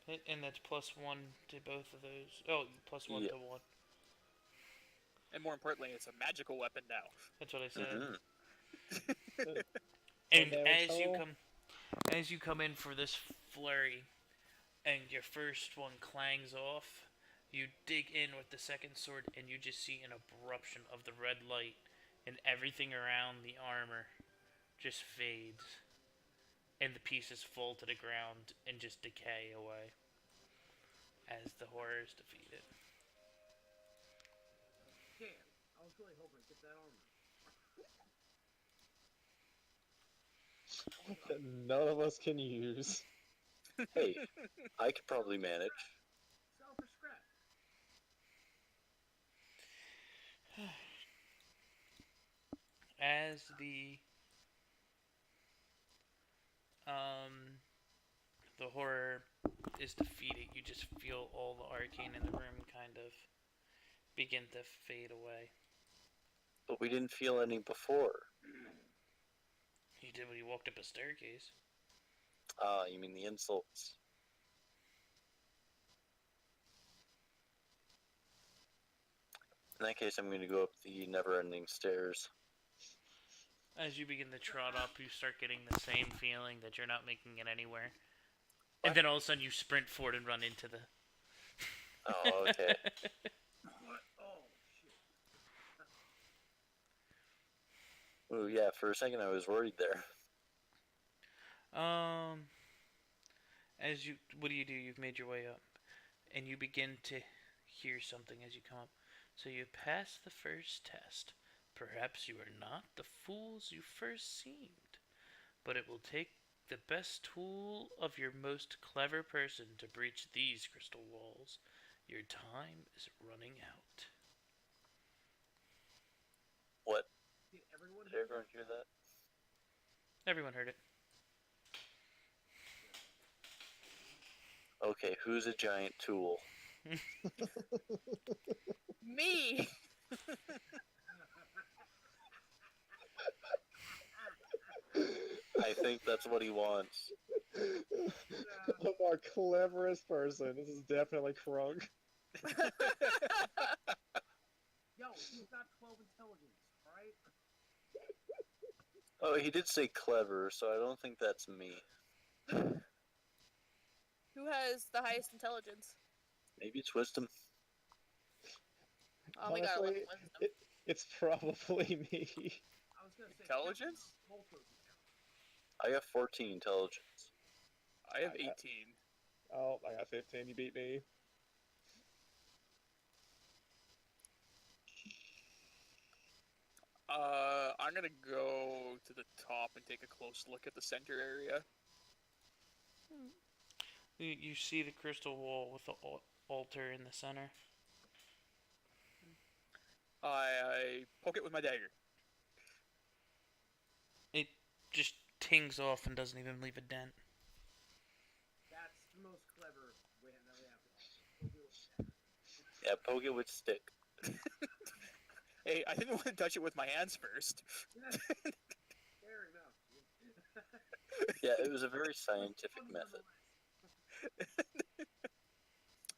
Hit, and that's +1 to both of those. Oh, +1 Yep. to 1. And more importantly, it's a magical weapon now. That's what I said. Mhm. And damage as you come in for this flurry, and your first one clangs off, you dig in with the second sword, and you just see an eruption of the red light, and everything around the armor just fades, and the pieces fall to the ground and just decay away as the horror is defeated. Damn, I was really hoping to get that armor. That none of us can use. Hey, I could probably manage. Sell for scrap. As the horror is defeated, you just feel all the arcane in the room kind of begin to fade away. But we didn't feel any before. You did when you walked up a staircase. Ah, you mean the insults. In that case, I'm going to go up the never-ending stairs. As you begin to trot up, you start getting the same feeling that you're not making it anywhere. And then all of a sudden you sprint forward and run into the... Oh, okay. What? Oh, shit. Ooh, yeah, for a second I was worried there. What do? You've made your way up, and you begin to hear something as you come up. So you pass the first test. Perhaps you are not the fools you first seemed, but it will take the best tool of your most clever person to breach these crystal walls. Your time is running out. What? Did everyone Did everyone hear that? Everyone heard it. Okay, who's a giant tool? Me! I think that's what he wants. Of our cleverest person, this is definitely Krunk. Yo, he's got 12 intelligence, alright? Oh, he did say clever, so I don't think that's me. Who has the highest intelligence? Maybe it's wisdom. Oh, we got 11 Honestly, wisdom. It's probably me. I was gonna say Intelligence? both those accounts. I have 14 intelligence. I have I got- 18. Oh, I got 15. You beat me. I'm gonna go to the top and take a close look at the center area. You see the crystal wall with the altar in the center. I poke it with my dagger. It just tings off and doesn't even leave a dent. That's the most clever way that we have. Yeah, poke it with stick. Hey, I didn't want to touch it with my hands first. Fair enough. Yeah, it was a very scientific Fun method. nonetheless.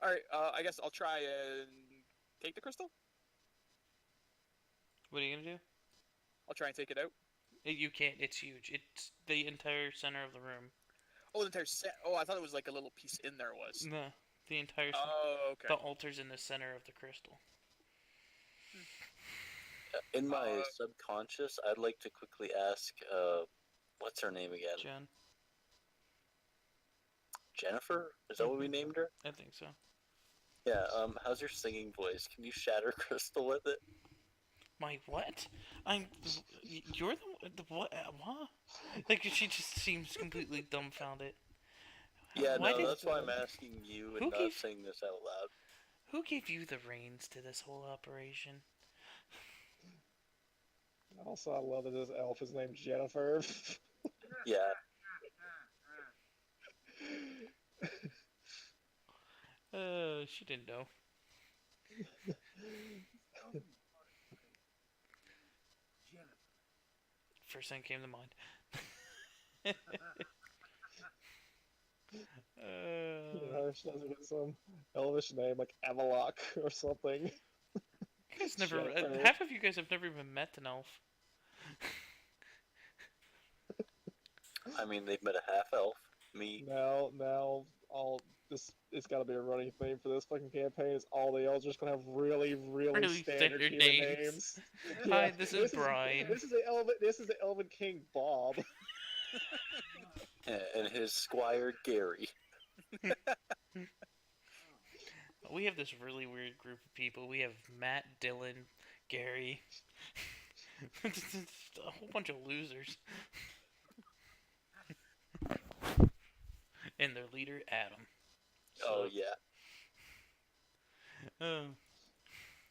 All right, I guess I'll try and take the crystal. What are you gonna do? I'll try and take it out. You can't. It's huge. It's the entire center of the room. Oh, the entire set. Oh, I thought it was like a little piece in there was. No, the entire. Oh, okay. The altar's in the center of the crystal. In my Uh, subconscious, I'd like to quickly ask, what's her name again? Jen, Jennifer? Is that what we named her? I think so. Yeah, how's your singing voice? Can you shatter crystal with it? My what? You're the what? What? Like she just seems completely dumbfounded. Yeah, Why no, did- that's why I'm asking you Who and not gave- saying this out loud. Who gave you the reins to this whole operation? Also, I love that this elf is named Jennifer. Yeah, She didn't know. Jennifer. First thing came to mind. You know, she doesn't get some elvish name like Avalok or something. You guys never. Jennifer. Half of you guys have never even met an elf. I mean, they've met a half elf. Me. Now, all this it's got to be a running theme for this fucking campaign. Is all the elves are just gonna have really Really standard standard human names. names. Hi, this is Brian. This is the Elven King Bob. And his squire Gary. We have this really weird group of people. We have Matt, Dylan, Gary. A whole bunch of losers. And their leader, Adam. Oh yeah.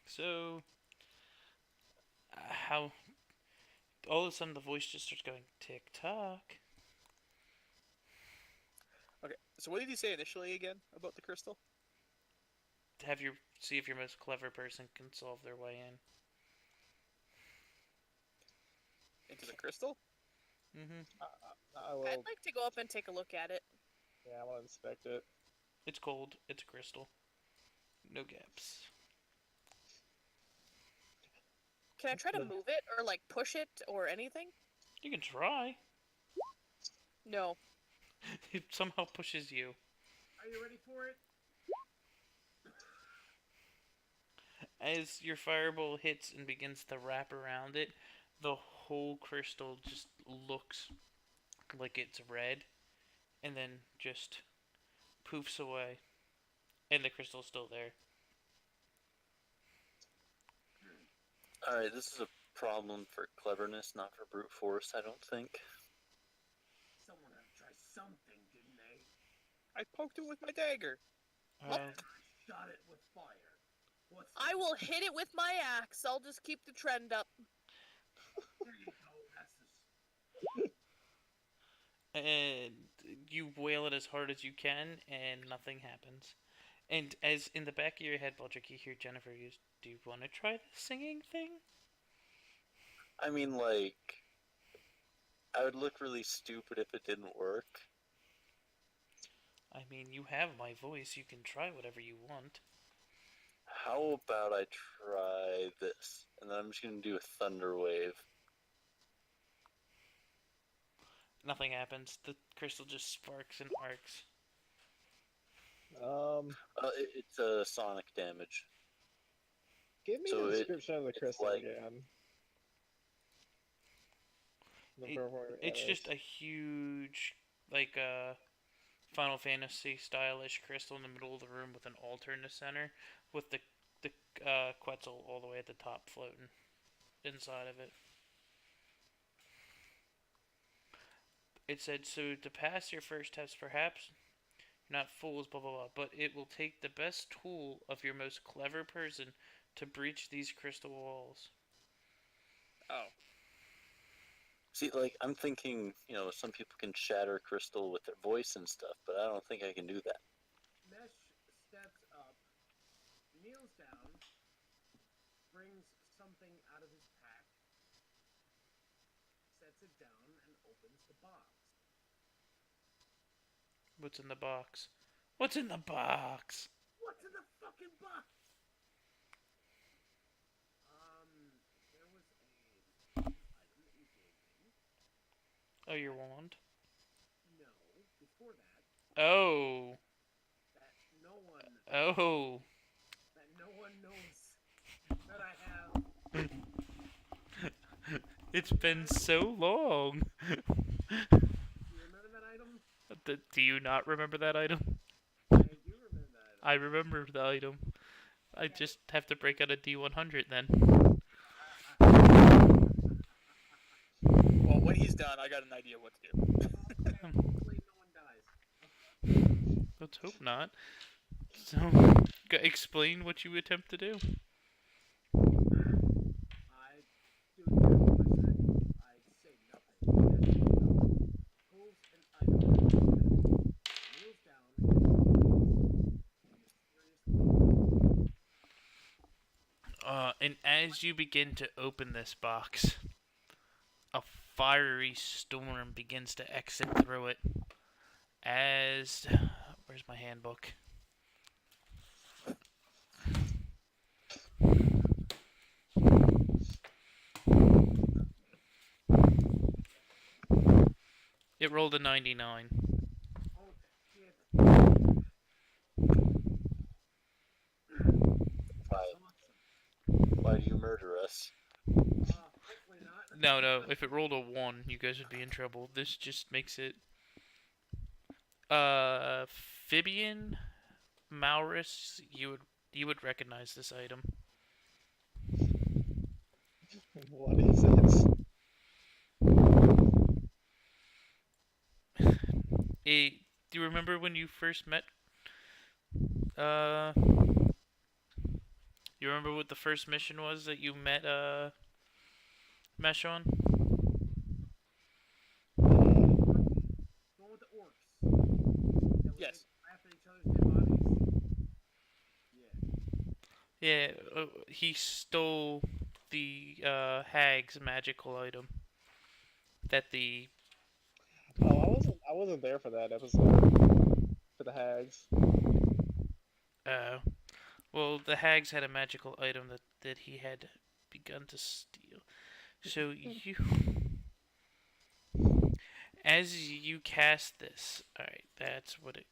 So, how all of a sudden the voice just starts going tick tock. Okay, so what did you say initially again about the crystal? See if your most clever person can solve their way in. Into the crystal? Mm-hmm. I will. I'd like to go up and take a look at it. Yeah, I want to inspect it. It's cold. It's a crystal. No gaps. Can I try to move it or like push it or anything? You can try. No. It somehow pushes you. Are you ready for it? As your fireball hits and begins to wrap around it, the whole crystal just looks like it's red, and then just poofs away, and the crystal's still there. Alright, this is a problem for cleverness, not for brute force, I don't think. Someone had to try something, didn't they? I poked it with my dagger. I shot it with fire. What's I will hit it with my axe. I'll just keep the trend up. There you go. That's the and you wail it as hard as you can, and nothing happens. And as in the back of your head, Baldric, you hear Jennifer use, "Do you want to try the singing thing?" I mean, like, I would look really stupid if it didn't work. I mean, you have my voice. You can try whatever you want. How about I try this? And then I'm just gonna do a thunder wave. Nothing happens. The crystal just sparks and arcs. It's a sonic damage. Give me So the it- description of the it's crystal like- again. It's just a huge, like, Final Fantasy stylish crystal in the middle of the room with an altar in the center, with the Quetzal all the way at the top floating inside of it. It said, so to pass your first test, perhaps you're not fools, blah blah blah, but it will take the best tool of your most clever person to breach these crystal walls. Oh. See, like, I'm thinking, you know, some people can shatter crystal with their voice and stuff, but I don't think I can do that. Mesh steps up, kneels down, brings something out of his pack, sets it down, and opens the box. What's in the box? What's in the box? What's in the fucking box? There was a item that you gave me. Oh, your wand. No, before that, Oh. that no one knows that I have. It's been so long. Do you remember that item? Do you not remember that item? I do remember that item. I remember the item. I just have to break out a D100 then. Well, when he's done, I got an idea what to do. Okay, hopefully no one dies. Let's hope not. So, explain what you attempt to do. I do exactly what I said. I say nothing. Pulls an item, kneels down, mysteriously. And as you begin to open this box, a fiery storm begins to exit through it. As... Where's my handbook? It rolled a 99. Oh shit. Why do you murder us? Hopefully not. No, if it rolled a 1, you guys would be in trouble. This just makes it... Fibian, Maurus, you would recognize this item. What is it? Do you remember when you first met? You remember what the first mission was that you met Mesh on? Going with the orcs. That we Yes. after each other's dead bodies. Yeah. Yeah, he stole the hag's magical item. That the Oh, I wasn't there for that episode. For the hags. well, the hags had a magical item that he had begun to steal. So you, as you cast this, all right, that's what it.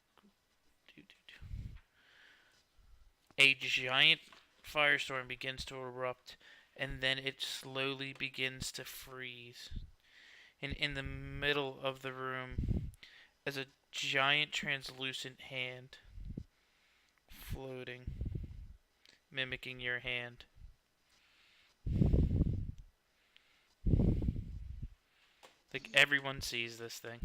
A giant firestorm begins to erupt, and then it slowly begins to freeze. And in the middle of the room, as a giant translucent hand floating, mimicking your hand. Like, everyone sees this thing.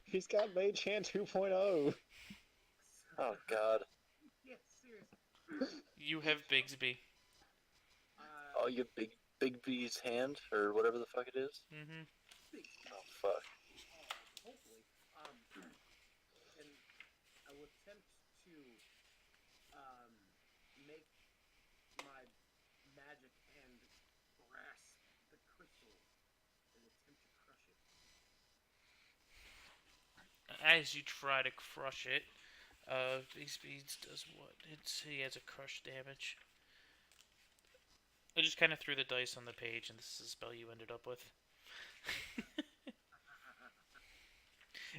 He's got Mage Hand 2.0. Oh God. Yeah, seriously. You have Bigsby. Oh, you Big B's hand or whatever the fuck it is. Mm-hmm. Oh fuck. Hopefully. And I will attempt to make my magic hand grasp the crystal and attempt to crush it. As you try to crush it, Bigsby does what? He has a crush damage. I just kind of threw the dice on the page, and this is the spell you ended up with.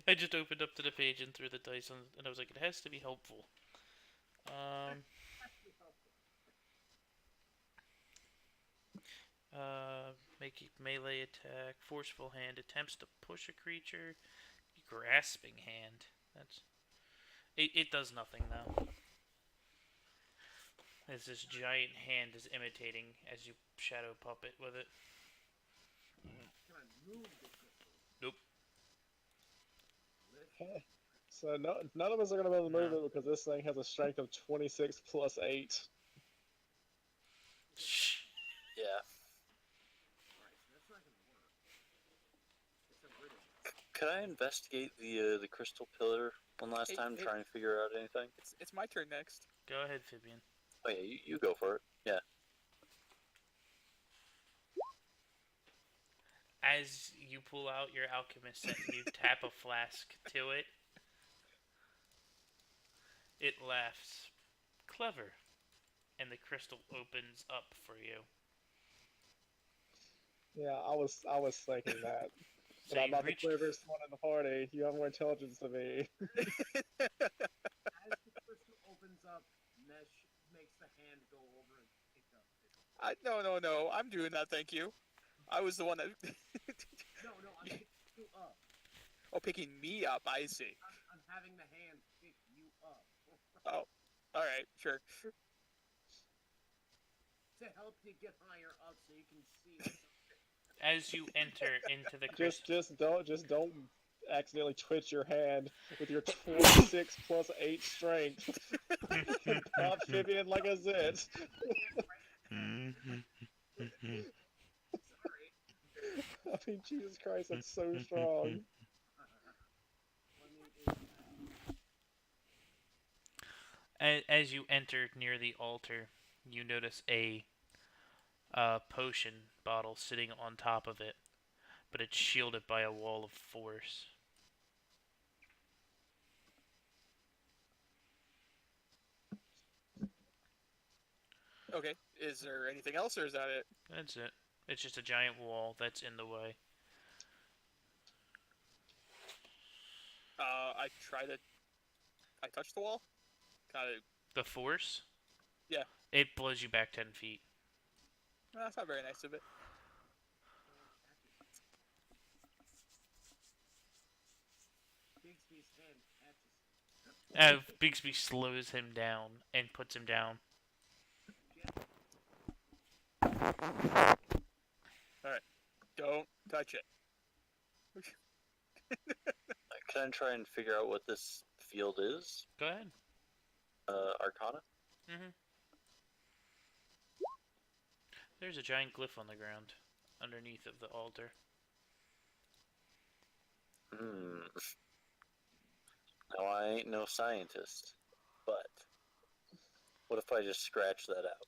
I just opened up to the page and threw the dice on, and I was like, it has to be helpful. Make a melee attack. Forceful hand attempts to push a creature. Grasping hand. That's it does nothing though. As this giant hand is imitating as you shadow puppet with it. Can I move the crystal? Nope. Lift? So none of us are gonna be able to move No. it because this thing has a strength of 26 plus 8. Shh. Yeah. Alright, so that's not gonna work. It's a riddle. Could I investigate the crystal pillar one last time, try and figure out anything? It's my turn next. Go ahead, Fibian. Oh yeah, you go for it. Yeah. As you pull out your alchemist set and you tap a flask to it, it laughs. Clever. And the crystal opens up for you. Yeah, I was thinking that. So But I'm you not the reach. cleverest one in the party. You have more intelligence than me. As the crystal opens up, Mesh makes the hand go over and pick up it. No. I'm doing that. Thank you. I was the one that. No, I'm picking you up. Oh, picking me up. I see. I'm having the hand pick you up. Oh, all right, sure. To help you get higher up so you can see. As you enter into the crystal. Just don't accidentally twitch your hand with your 26 plus 8 strength. Pop Fibian like a zit. Sorry. I mean, Jesus Christ, that's so strong. As you enter near the altar, you notice a potion bottle sitting on top of it, but it's shielded by a wall of force. Okay. Is there anything else, or is that it? That's it. It's just a giant wall that's in the way. I touch the wall. Kind of. The force? Yeah. It blows you back 10 feet. That's not very nice of it. Bixby's hand catches. Bigsby slows him down and puts him down. Alright. Don't touch it. Can I try and figure out what this field is? Go ahead. Arcana? Mm-hmm. There's a giant glyph on the ground underneath of the altar. Now, I ain't no scientist, but what if I just scratch that out?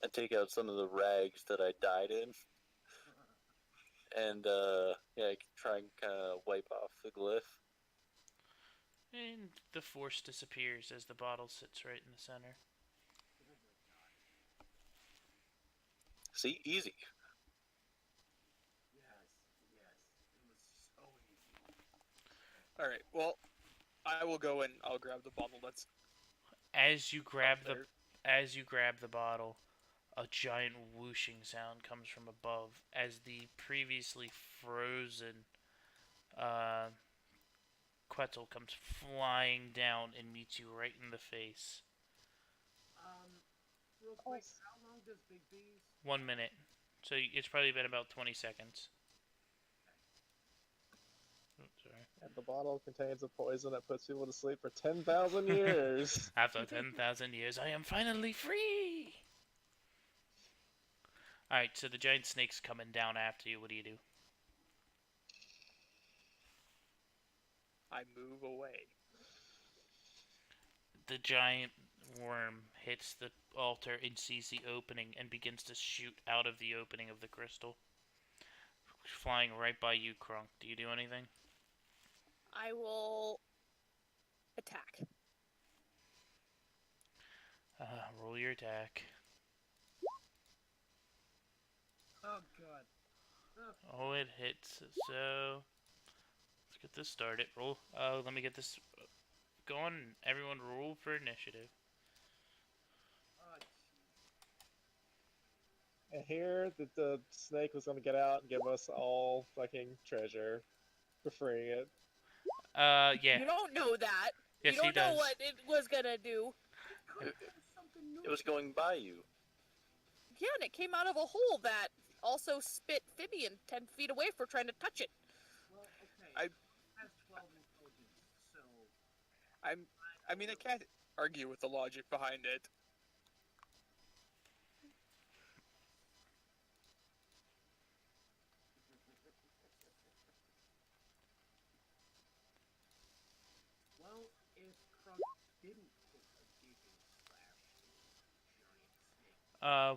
And take out some of the rags that I died in? And, I can try and kind of wipe off the glyph. And the force disappears as the bottle sits right in the center. See? Easy. Yes. It was so easy. Alright, well, I will go and I'll grab the bottle that's As you grab there. the bottle, a giant whooshing sound comes from above as the previously frozen Quetzal comes flying down and meets you right in the face. Real quick, how long does Big B's? 1 minute. So it's probably been about 20 seconds. Oops, sorry. And the bottle contains a poison that puts people to sleep for 10,000 years. After 10,000 years, I am finally free! Alright, so the giant snake's coming down after you. What do you do? I move away. The giant worm hits the altar and sees the opening and begins to shoot out of the opening of the crystal. Flying right by you, Krunk. Do you do anything? I will attack. Roll your attack. Oh god. Oh, it hits. So, let's get this started. Roll. Let me get this going. Everyone roll for initiative. Oh, And here, the snake was going to get out and give us all fucking treasure for freeing it. Yeah. You don't know that. Yes, you he don't know does. what it was gonna do. It was going by you. Yeah, and it came out of a hole that also spit Fibian 10 feet away for trying to touch it. well, okay. I- It has 12 intelligence, so I mean, I can't argue with the logic behind it.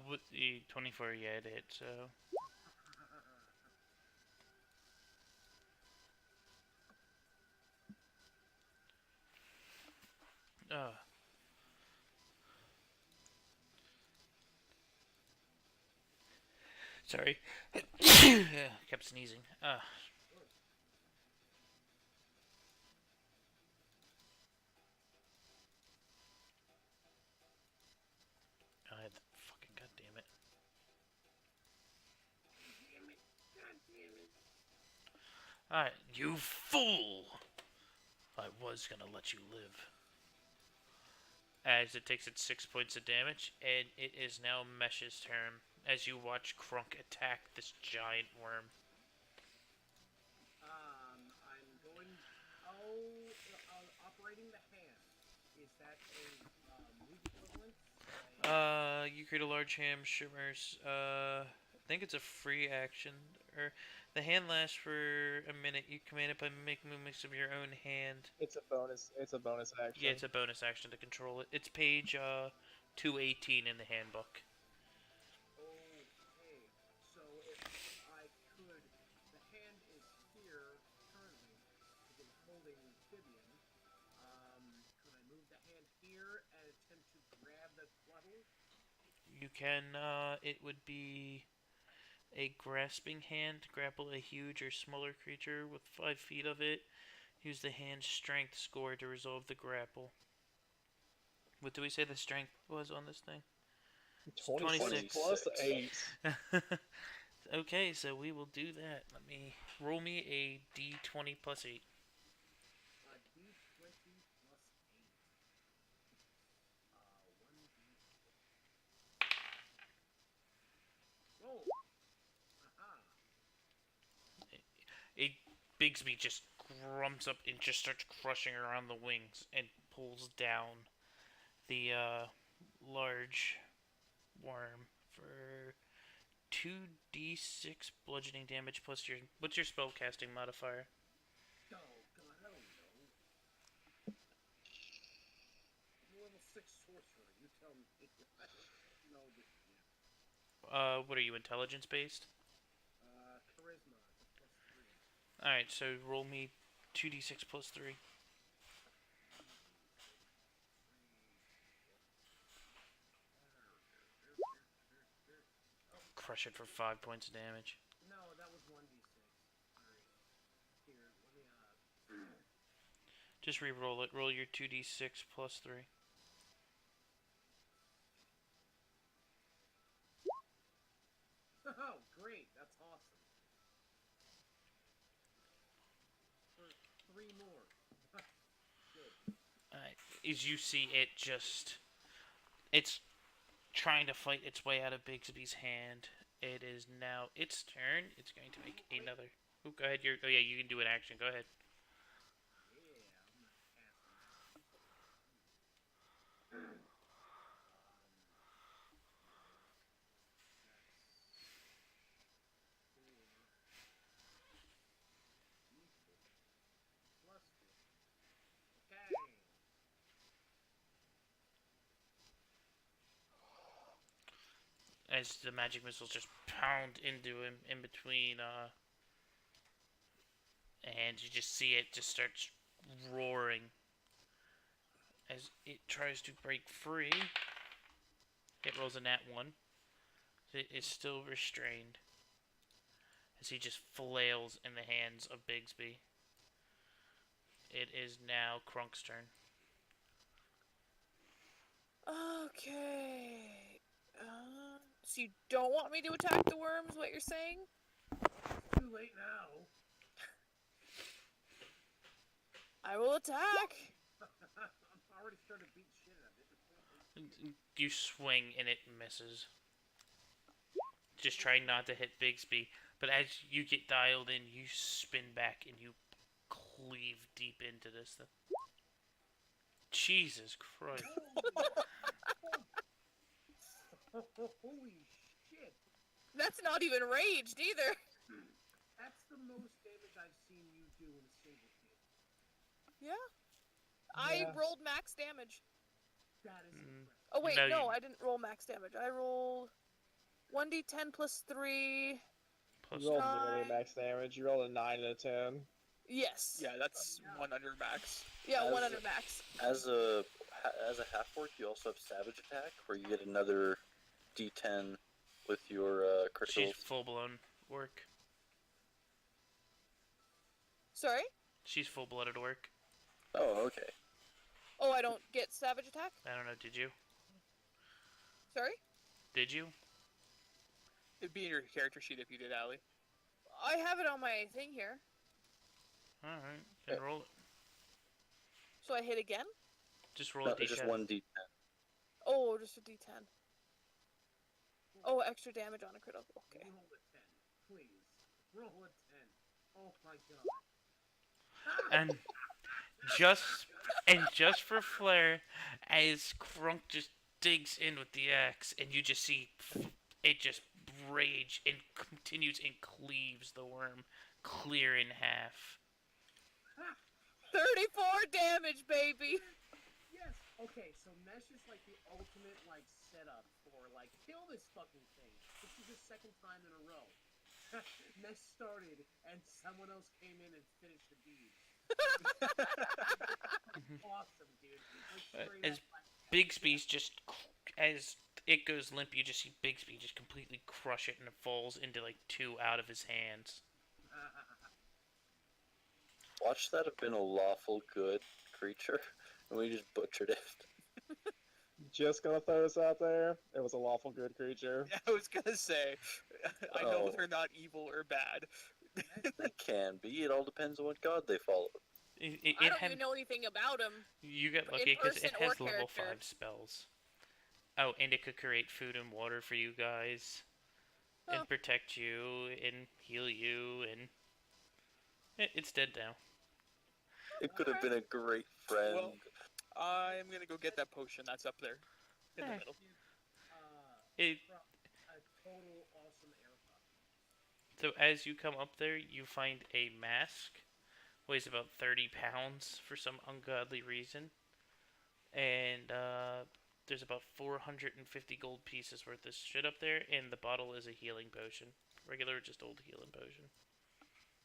With the 24, yeah, it hit, so. Uh. Sorry. Yeah, kept sneezing. Fucking goddamn it. Damn it. God damn it. Alright, you fool! I was gonna let you live. As it takes its 6 points of damage, and it is now Mesh's turn as you watch Krunk attack this giant worm. I'm going. Operating the hand. Is that a move equivalent? You create a large ham shimmers. I think it's a free action. Or the hand lasts for a minute. You command it by making movements of your own hand. It's a bonus. It's a bonus action. Yeah, it's a bonus action to control it. It's page 218 in the handbook. Okay. So if I could, the hand is here currently. It is holding Fibian. Could I move the hand here and attempt to grab the Quaddle? You can. It would be a grasping hand to grapple a huge or smaller creature with 5 feet of it. Use the hand's strength score to resolve the grapple. What do we say the strength was on this thing? 26 plus 8. Okay, so we will do that. Let me roll me a d20 plus 8. D20 plus 8. 1d6. Roll. Aha. A Bigsby just grumps up and just starts crushing around the wings and pulls down the large worm for 2d6 bludgeoning damage plus your... What's your spellcasting modifier? Oh, God, I don't know. I'm a level 6 sorcerer. You tell me. No, this yet. What are you, intelligence based? Charisma. Plus 3. Alright, so roll me 2d6 plus 3. Crush it for 5 points of damage. No, that was 1d6. Alright. Here, let me, Just re-roll it. Roll your 2d6 plus 3. Oh, great. That's awesome. For 3 more. Good. Alright, as you see it just... It's trying to fight its way out of Bigsby's hand. It is now its turn. It's going to make another... Ooh, go ahead. Oh yeah, you can do an action. Go ahead. Yeah, I'm not casting. Plus 4. Okay. As the magic missiles just pound into him in between, and you just see it just starts roaring as it tries to break free. It rolls a nat 1. It is still restrained as he just flails in the hands of Bigsby. It is now Krunk's turn. Okay. So you don't want me to attack the worms, what you're saying? Too late now. I will attack. I've already started beating shit out of it. You swing and it misses. Just trying not to hit Bigsby. But as you get dialed in, you spin back and you cleave deep into this thing. Jesus Christ. Holy shit. That's not even raged either. That's the most damage I've seen you do in a single hit. Yeah. I Yeah. rolled max damage. That is Mm. impressive. Oh wait, No, no, you- I didn't roll max damage. I rolled 1d10 plus 3. Plus You rolled Nine. nearly max damage. You rolled a 9 and a 10. Yes. Yeah, that's one under max. Yeah, As- 1 under max. As a half orc, you also have savage attack, where you get another D10 with your she's criticals. full blown orc. Sorry? She's full blooded orc. Oh, okay. Oh, I don't get savage attack? I don't know. Did you? Sorry? Did you? It'd be in your character sheet if you did, Allie. I have it on my thing here. All right. Then roll it. So I hit again? Just roll No, a it's just d10. one D10. Oh, just a d10. Oh, extra damage on a critical. Okay. Roll a 10, please. Roll a 10. Oh my god. And just for flair, as Krunk just digs in with the axe, and you just see it just rage and continues and cleaves the worm clear in half. 34 damage, baby! Yes. Okay, so Mesh is like the ultimate like setup for like kill this fucking thing. This is the second time in a row. Mesh started and someone else came in and finished the deed. Awesome, dude. Like, straight As up, like, Bigsby's just as it goes limp, you just see Bigsby just completely crush it, and it falls into like 2 out of his hands. Watch that have been a lawful good creature, and we just butchered it. Just gonna throw this out there. It was a lawful good creature. I was gonna say, I know Oh. they're not evil or bad. They can be. It all depends on what god they follow. It I don't had, even know anything about him. you got in lucky because it person or has level character. 5 spells. Oh, and it could create food and water for you guys, Huh. and protect you, and heal you, and it's dead now. It could have been a great friend. Well, I'm gonna go get that potion that's up there in the Alright. middle. It a total awesome air puff. So as you come up there, you find a mask. Weighs about 30 pounds for some ungodly reason. And there's about 450 gold pieces worth of shit up there. And the bottle is a healing potion. Regular, just old healing potion.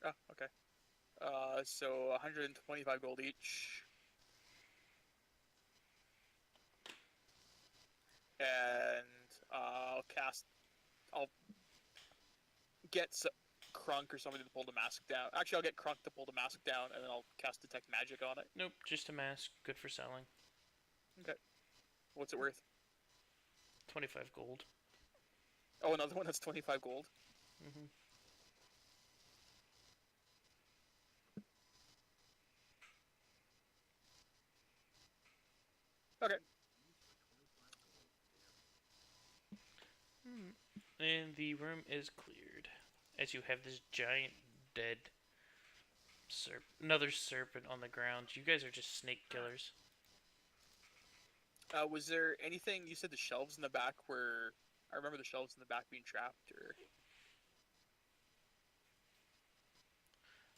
Oh, okay. So 125 gold each. And I'll get Krunk or somebody to pull the mask down. Actually, I'll get Krunk to pull the mask down, and then I'll cast Detect Magic on it. Nope, just a mask. Good for selling. What's it worth? 25 gold. Oh, another one that's 25 gold. hmm Okay. And the room is cleared. As you have this giant dead another serpent on the ground. You guys are just snake killers. Was there anything, you said the shelves in the back were, I remember the shelves in the back being trapped, or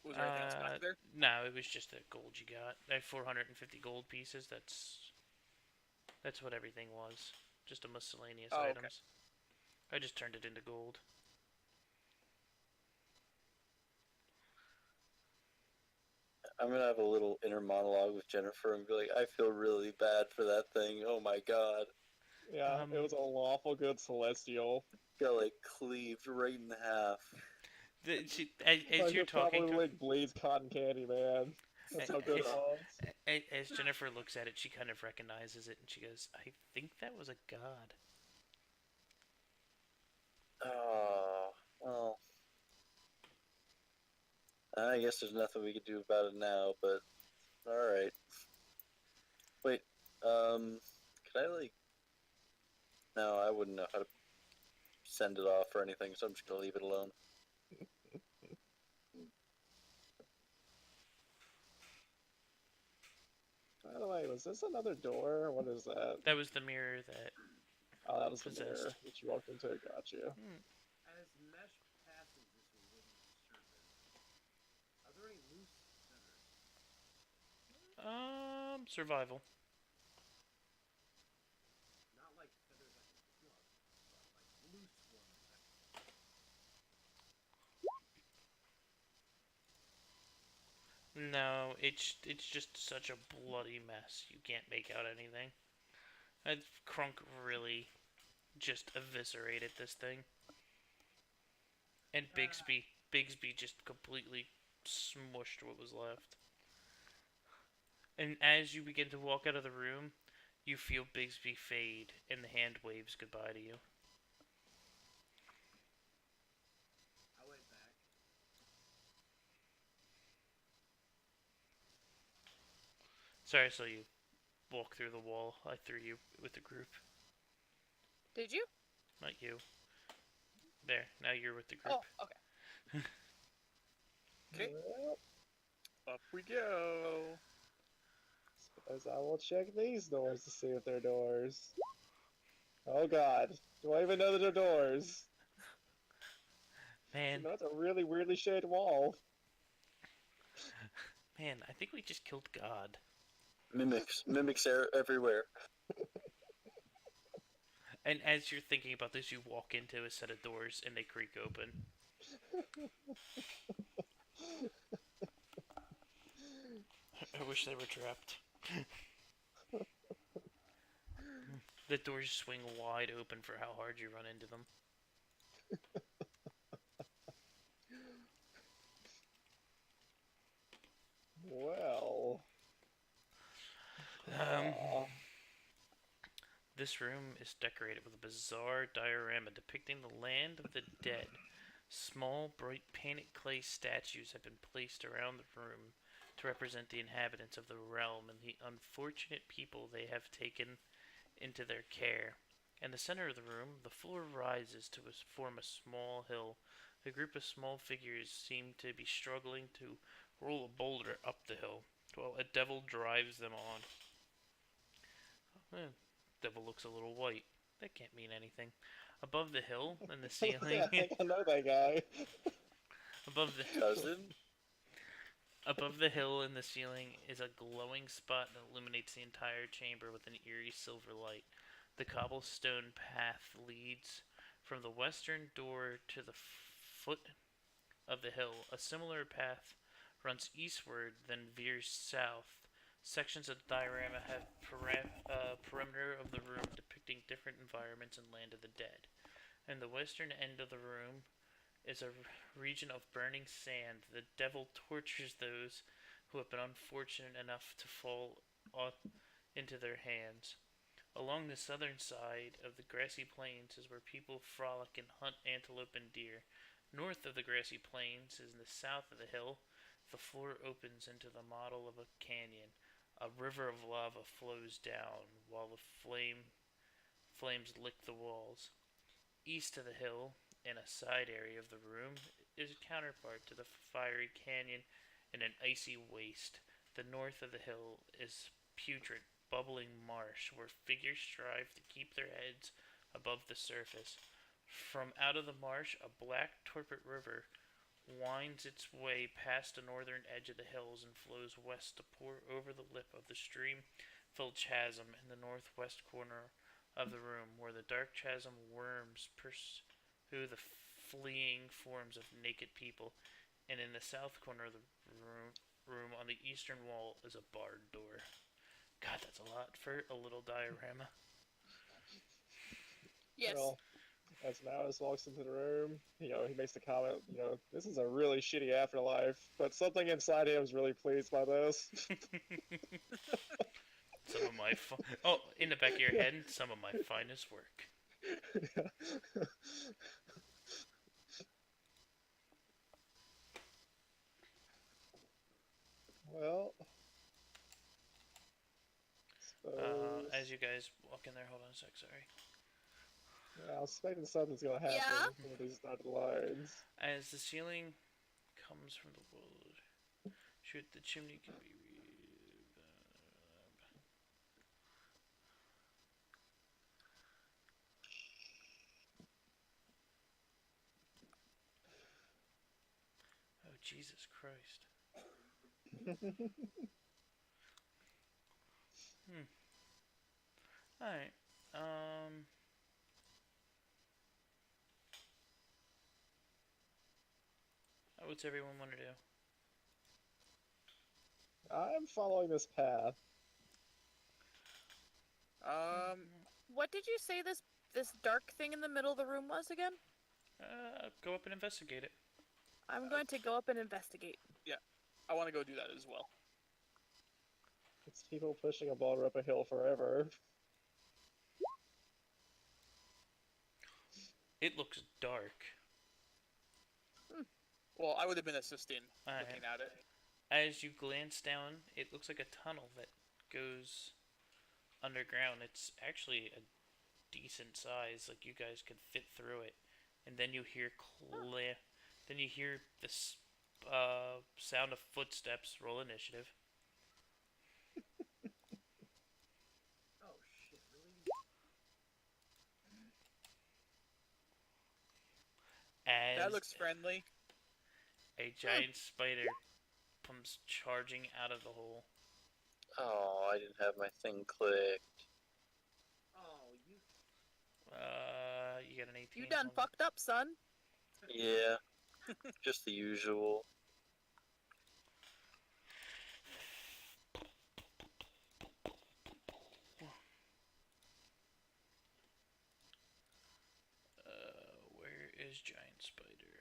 was there anything else back there? No, it was just the gold you got. I have 450 gold pieces. That's what everything was. Just a miscellaneous Oh, okay. items. I just turned it into gold. I'm gonna have a little inner monologue with Jennifer and be like, I feel really bad for that thing. Oh my god. Yeah, it was a lawful good celestial. Got like cleaved right in half. As Like, you're it talking probably to like bleeds cotton candy, man. That's how good it was. as Jennifer looks at it, she kind of recognizes it and she goes, "I think that was a god." Oh, well. I guess there's nothing we could do about it now, but alright. Wait, could I like... No, I wouldn't know how to send it off or anything, so I'm just gonna leave it alone. By the way, was this another door? What is that? That was the mirror that. Oh, that was the Possessed. mirror that you walked into. Got you. As Mesh passes this wooden serpent, are there any loose feathers? Survival. No, it's just such a bloody mess. You can't make out anything. Krunk really just eviscerated this thing, and Bigsby just completely smushed what was left. And as you begin to walk out of the room, you feel Bigsby fade, and the hand waves goodbye to you. I went back. Sorry, I saw you walk through the wall. I threw you with the group. Did you? Not you. There, now you're with the group. Oh, okay. Okay. Well, Up we go. suppose I will check these doors to see if they're doors. Oh god. Do I even know that they're doors? Man, That's a really weirdly shaped wall. man, I think we just killed God. Mimics everywhere. And as you're thinking about this, you walk into a set of doors and they creak open. I wish they were trapped. The doors swing wide open for how hard you run into them. Well. This room is decorated with a bizarre diorama depicting the land of the dead. Small, bright painted clay statues have been placed around the room to represent the inhabitants of the realm and the unfortunate people they have taken into their care. In the center of the room, the floor rises to form a small hill. A group of small figures seem to be struggling to roll a boulder up the hill, while a devil drives them on. Devil looks a little white. That can't mean anything. Above the hill, in the ceiling... Yeah, I think I know that guy. above the... Cousin? Above the hill in the ceiling is a glowing spot that illuminates the entire chamber with an eerie silver light. The cobblestone path leads from the western door to the foot of the hill. A similar path runs eastward, then veers south. Sections of the diorama have perimeter of the room depicting different environments and land of the dead. In the western end of the room is a region of burning sand. The devil tortures those who have been unfortunate enough to fall into their hands. Along the southern side of the grassy plains is where people frolic and hunt antelope and deer. North of the grassy plains is in the south of the hill. The floor opens into the model of a canyon. A river of lava flows down while the flames lick the walls. East of the hill, in a side area of the room, is a counterpart to the fiery canyon in an icy waste. The north of the hill is putrid, bubbling marsh where figures strive to keep their heads above the surface. From out of the marsh, a black, torpid river winds its way past the northern edge of the hills and flows west to pour over the lip of the stream-filled chasm in the northwest corner of the room, where the dark chasm worms pursue the fleeing forms of naked people. And in the south corner of the room on the eastern wall is a barred door. God, that's a lot for a little diorama. Yes. Well, as Malus walks into the room, he makes the comment, this is a really shitty afterlife, but something inside him is really pleased by this. Some of my in the back of your head, some of my finest work. Well, as you guys walk in there, hold on a sec, sorry. Yeah, I was expecting something's gonna happen Yeah? with these dotted lines. As the ceiling comes from the wood, shoot, the chimney can be oh, Jesus Christ. Alright, what's everyone want to do? I'm following this path. What did you say this dark thing in the middle of the room was again? Go up and investigate it. I'm going to go up and investigate. I want to go do that as well. It's people pushing a boulder up a hill forever. It looks dark. Well, I would have been assisting Alright. looking at it. As you glance down, it looks like a tunnel that goes underground. It's actually a decent size, like you guys could fit through it. And then you hear then you hear this sound of footsteps. Roll initiative. Oh shit! Really? As That looks friendly. a giant spider comes charging out of the hole. Oh, I didn't have my thing clicked. Oh, you. You got an 18. You done hold on. fucked up, son. Yeah, just the usual. Where is giant spider?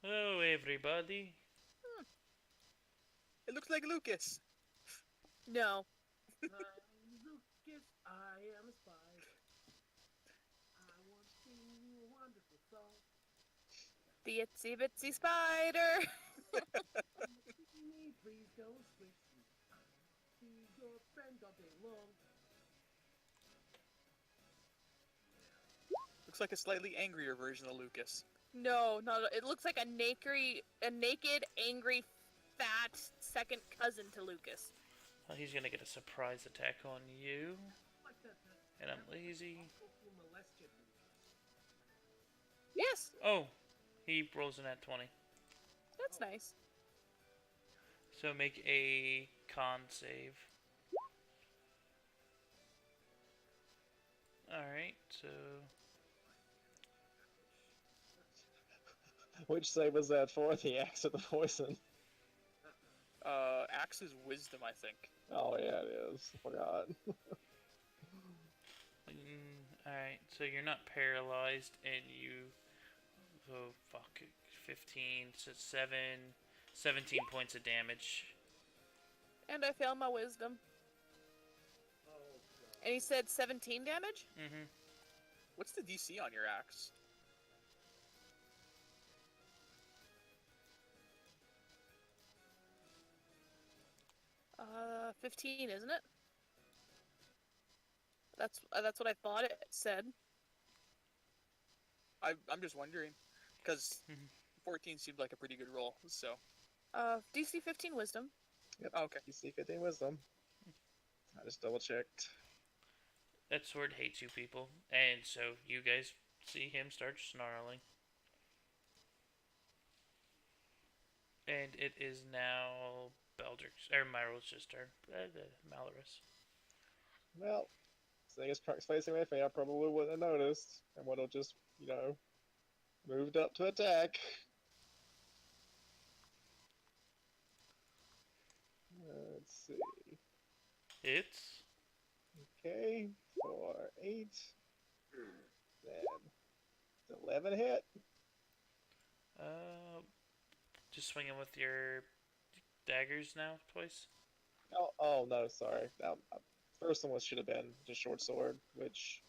Hello, everybody. It looks like Lucas. No. I'm Lucas, I am a spy. I want to sing you a wonderful song. The itsy bitsy spider. Me, please don't squish me. I'll be your friend all day long. Looks like a slightly angrier version of Lucas. No, not. It looks like a naked, angry, fat second cousin to Lucas. Well, he's gonna get a surprise attack on you, Like that. and I'm lazy. Uncle molested Lucas. Yes, Oh, he rolls in at 20. that's nice. So make a con save. Alright, so Which save was that for? The axe or the poison? Axe's wisdom, I think. Oh yeah, it is. I forgot. alright, so you're not paralyzed, and you, oh fuck, 15, so 17 points of damage. And I failed my wisdom. Oh god. And he said 17 damage? Mm-hmm. What's the DC on your axe? Uh, 15, isn't it? That's what I thought it said. I'm just wondering, because Mhm. 14 seemed like a pretty good roll. So, DC 15 wisdom. oh, okay. DC 15 wisdom. I just double checked. That sword hates you people, and so you guys see him start snarling. And it is now Beldrick's, or Myryl's turn. Malorus. Well, seeing as Truck's facing with me, I probably wouldn't have noticed, and would have just, moved up to attack. Let's see. It's Okay, for 8. Then 11 hit. just swinging with your daggers now twice. Oh no, sorry. First one should have been just short sword, which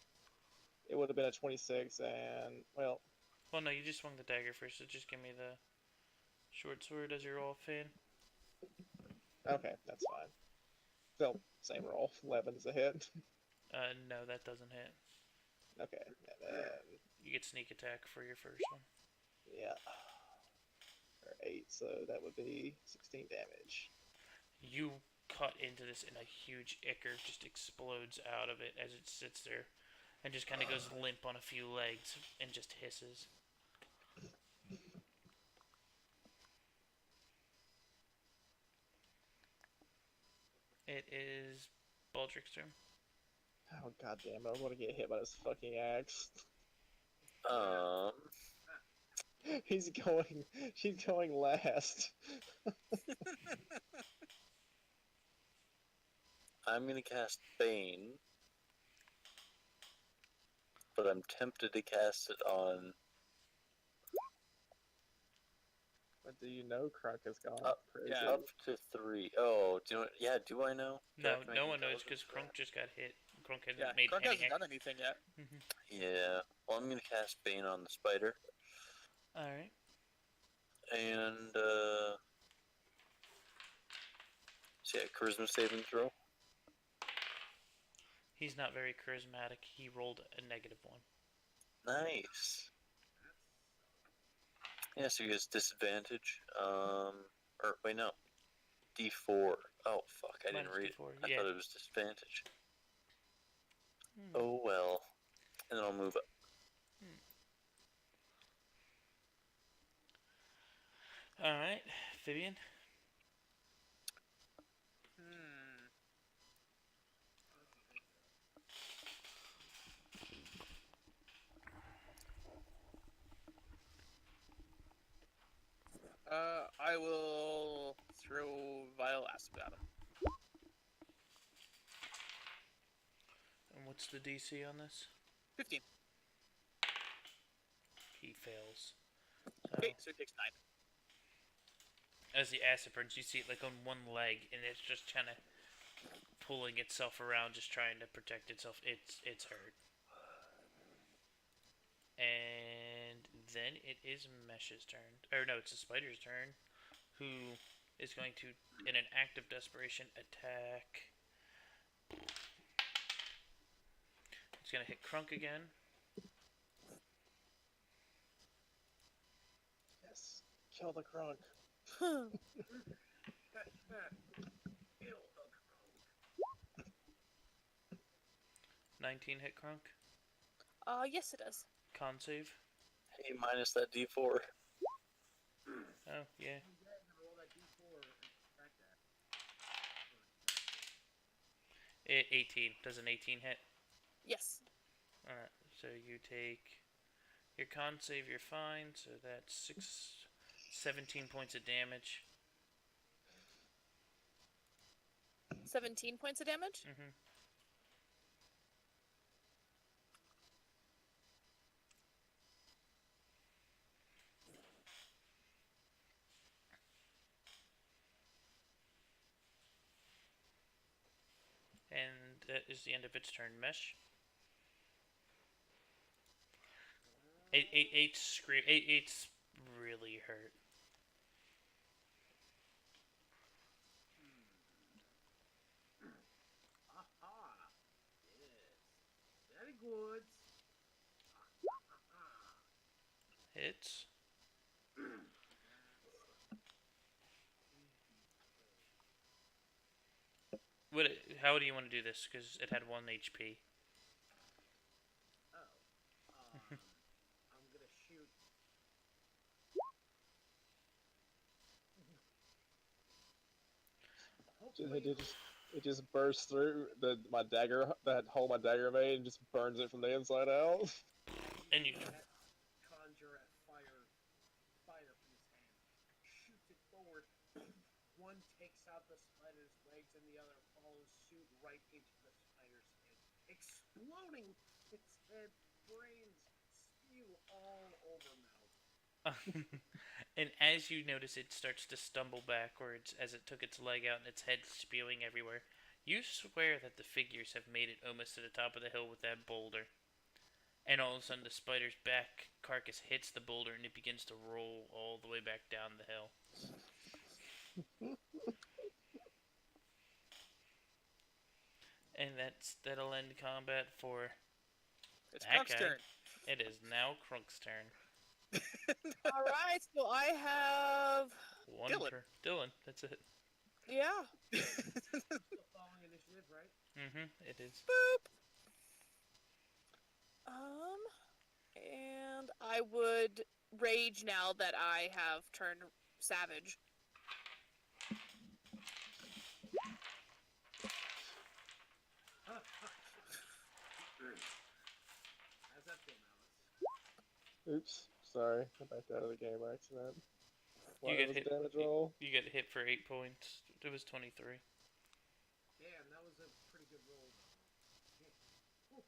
it would have been a 26, and well, Well, no, you just swung the dagger first, so just give me the short sword as your roll fan. okay, that's fine. Still, same roll. 11 is a hit. No, that doesn't hit. Okay, and then You get sneak attack for your first one. yeah, or 8, so that would be 16 damage. You cut into this, and a huge ichor just explodes out of it as it sits there, and just kind of goes limp on a few legs and just hisses. It is Baldric's turn. Oh god damn it! I want to get hit by this fucking axe. He's going. She's going last. I'm gonna cast Bane, but I'm tempted to cast it on. But do you know Crunk has gone crazy? yeah. Up to 3. Oh, do I know? Do I No, have to make no one knows intelligence because for that? Crunk just got hit. Crunk hasn't Yeah, made Crunk any hasn't done anything yet. Yeah. Well, I'm gonna cast Bane on the spider, Alright. and so yeah, charisma saving throw. He's not very charismatic. He rolled a -1. Nice. Yeah, so he gets disadvantage. Or wait, no. D4. Oh fuck, I didn't Minus read D4, it. I yeah. thought it was disadvantage. Hmm. Oh well. And then I'll move up. Alright, Vivian. Hmm. I will throw Vile Acid at him. And what's the DC on this? 15. He fails. Okay, so it takes 9. As the acid burns, you see it like on one leg, and it's just kind of pulling itself around, just trying to protect itself. It's hurt. And then it is Mesh's turn. Or no, it's the spider's turn, who is going to, in an act of desperation, attack. It's going to hit Crunk again. Yes. Kill the Crunk. Kill the Crunk. 19 hit Crunk. Yes, it does. Con save. Hey, minus that D4. Oh, yeah. You guys never roll that D4 and subtract that. 18. Does an 18 hit? Yes. Alright, so you take your con save, you're fine, so that's 17 points of damage. 17 points of damage? Mm-hmm. And that is the end of its turn. Mesh. Eight's really hurt. Aha! Yes. Very good. Hits. How do you want to do this? Because it had 1 HP. Oh. I'm gonna shoot. It just bursts through my dagger, that hole my dagger made, and just burns it from the inside out. And you Conjure a fire from his hand. Shoots it forward. One takes out the spider's legs, and the other follows suit right into the spider's head, exploding its head. Brains spew all over mouth. and as you notice, it starts to stumble backwards as it took its leg out and its head spewing everywhere. You swear that the figures have made it almost to the top of the hill with that boulder. And all of a sudden, the spider's back carcass hits the boulder and it begins to roll all the way back down the hill. And that'll end combat for It's that Crunk's guy. turn. It is now Crunk's turn. Alright, so I have. One Dylan. Dylan, that's it. Yeah. Still following initiative, right? Mm-hmm, it is. Boop. And I would rage now that I have turned savage. Oops, sorry, I backed out of the game by accident. What You get was hit. the damage roll? You get hit for 8 points. It was 23. Damn, that was a pretty good roll, though. Whew,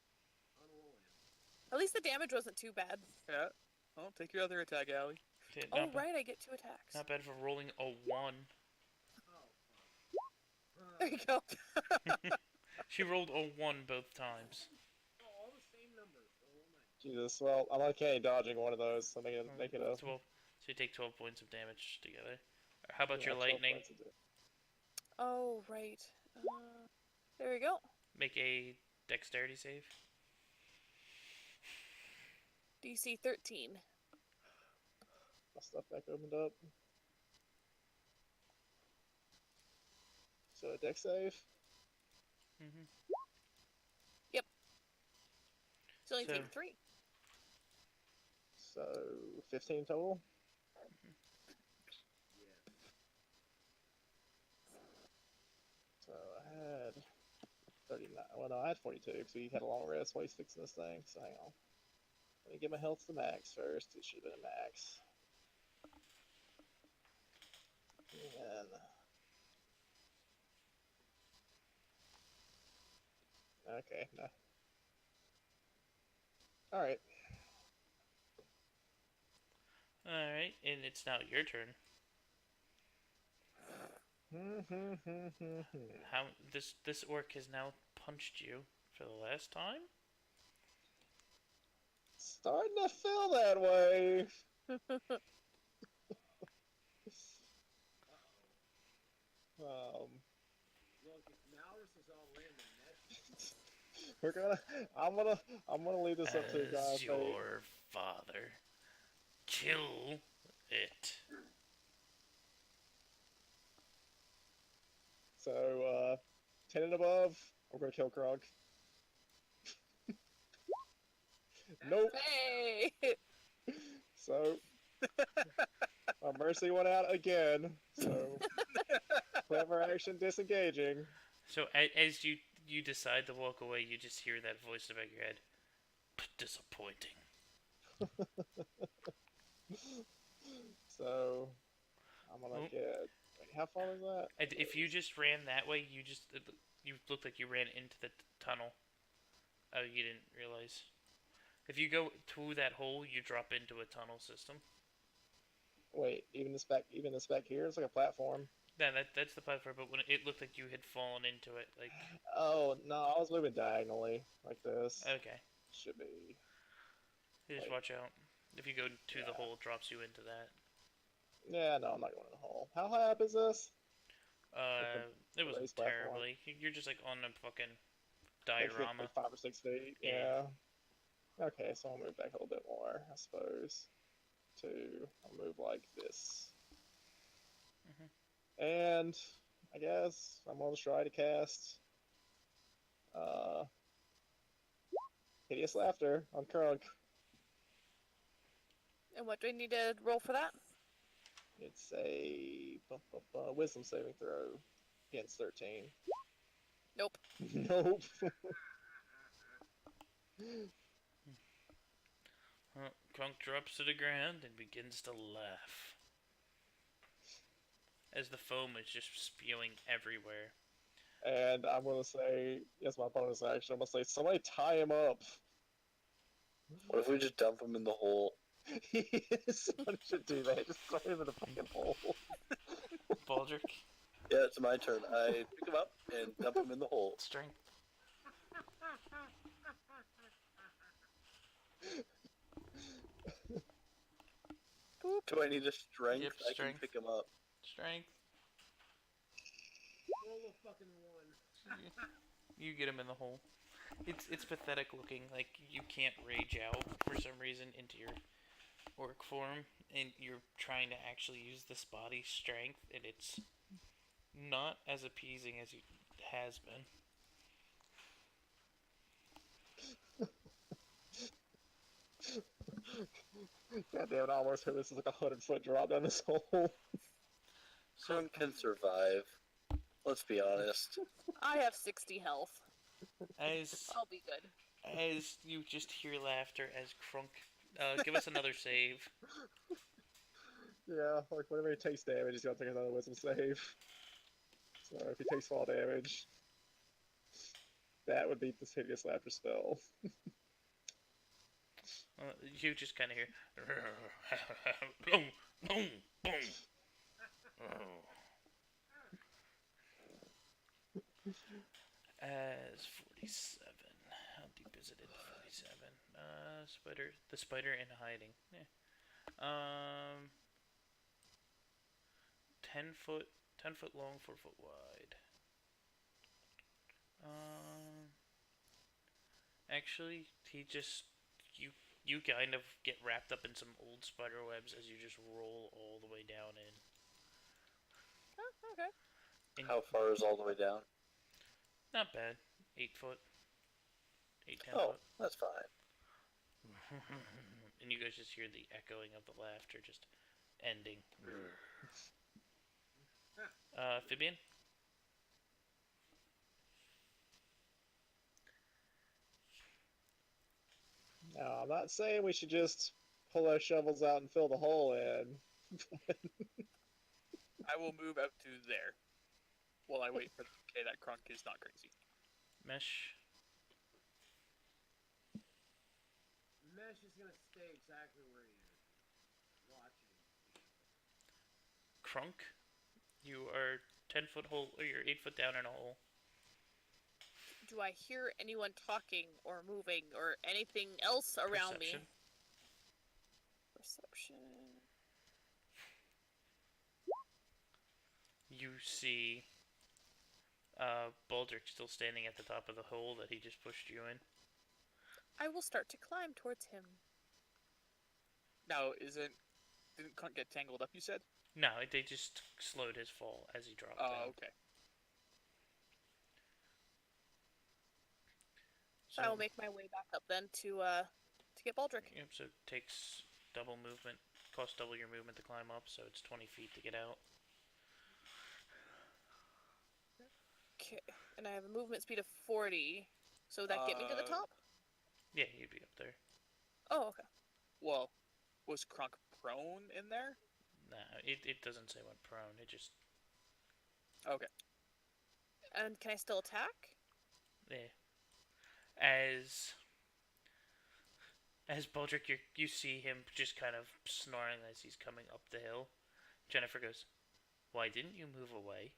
on a roll, man. At least the damage wasn't too bad. Yeah. Well, take your other attack, Allie. Okay, Oh, not, ba- right, I get 2 attacks. not bad for rolling a 1. Oh, fuck. There you go. She rolled a 1 both times. Oh, all the same numbers. Oh, nice. Jesus, well, I'm okay dodging one of those, so make it a 12. So you take 12 points of damage together. How about yeah, your 12 lightning? points of damage. Oh, right. There we go. Make a dexterity save. DC 13. My stuff back opened up. So a deck save. Mm-hmm. It's only So- take 3. So 15 total. Yeah. So I had 39. Well, no, I had 42 because we had a long rest while he's fixing this thing. So hang on. Let me get my health to max first. It should have been a max. And okay, no. All right. Alright, and it's now your turn. How this orc has now punched you for the last time? Starting to feel that way. Look, if Maurus is all in, then We're I'm gonna leave this up to you guys. As your father. Kill it. So 10 and above, I'm gonna kill Krog. Nope. Hey! So my mercy went out again. So clever action disengaging. So as you decide to walk away, you just hear that voice in the back of your head. Disappointing. So I'm gonna Oh. get. Wait, how far was that? And if you just ran that way, you looked like you ran into the tunnel. Oh, you didn't realize. If you go through that hole, you drop into a tunnel system. Wait, even this back here, it's like a platform. Yeah, that's the platform. But when it looked like you had fallen into it, like Oh no, I was moving diagonally like this. okay, Should be. you just Like- watch out. If you go to the Yeah. hole, it drops you into that. Yeah, no, I'm not going in the hole. How high up is this? It was raised platform. terribly. You're just like on a fucking Like, diorama. like 5 or 6 feet. Yeah. Yeah. Okay, so I'll move back a little bit more, I suppose. I'll move like this. Mhm. And I guess I'm gonna try to cast Hideous Laughter on Krug. And what do I need to roll for that? It's a wisdom saving throw against 13. Nope. Nope. Krunk drops to the ground and begins to laugh. As the foam is just spewing everywhere. And I'm gonna say, as my bonus action, I'm gonna say, somebody tie him up. What if we just dump him in the hole? Somebody should do that. Just throw him in the fucking hole. Baldric, Yeah, it's my turn. I pick him up and dump him in the hole. strength. Do I need a strength? Yep, I can strength. pick him up. Strength. roll a fucking one. You get him in the hole. It's pathetic looking. Like you can't rage out for some reason into your orc form, and you're trying to actually use this body strength, and it's not as appeasing as it has been. God damn it, I almost heard this is like 100-foot drop down this hole. Someone can survive. Let's be honest. I have 60 health. As I'll be good. as you just hear laughter as Krunk Give us another save. Yeah, like whenever he takes damage, he's gotta take another wisdom save. So if he takes fall damage, that would beat this hideous laughter spell. You just kind of hear. Boom, boom, boom. As 47. How deep is it into 47? Spider. The spider in hiding. Yeah. 10 foot. 10 foot long, 4 foot wide. Actually, he just. You kind of get wrapped up in some old spider webs as you just roll all the way down in. Oh, okay. And How far is all the way down? not bad. 8 foot. 8, 10 Oh, foot. that's fine. And you guys just hear the echoing of the laughter just ending. Fabian? Now, I'm not saying we should just pull our shovels out and fill the hole in. I will move out to there while I wait for the okay that Crunk is not crazy. Mesh? Mesh is gonna stay exactly where he is, watching. Crunk? You are 10 foot hole, or you're 8 foot down in a hole. Do I hear anyone talking or moving or anything else around Perception. me? Perception. You see Baldric still standing at the top of the hole that he just pushed you in. I will start to climb towards him. Now, didn't Crunk get tangled up? You said? No, they just slowed his fall as he dropped Oh, down. okay. So, I will make my way back up then to get Baldric. Yep, so it takes double movement, costs double your movement to climb up, so it's 20 feet to get out. Okay, and I have a movement speed of 40. So would that get me to the top? Yeah, you'd be up there. Oh, okay. Well, was Crunk prone in there? Nah, it doesn't say when prone, it just... Okay. And can I still attack? Yeah. As Baldric, you see him just kind of snoring as he's coming up the hill. Jennifer goes, "Why didn't you move away?"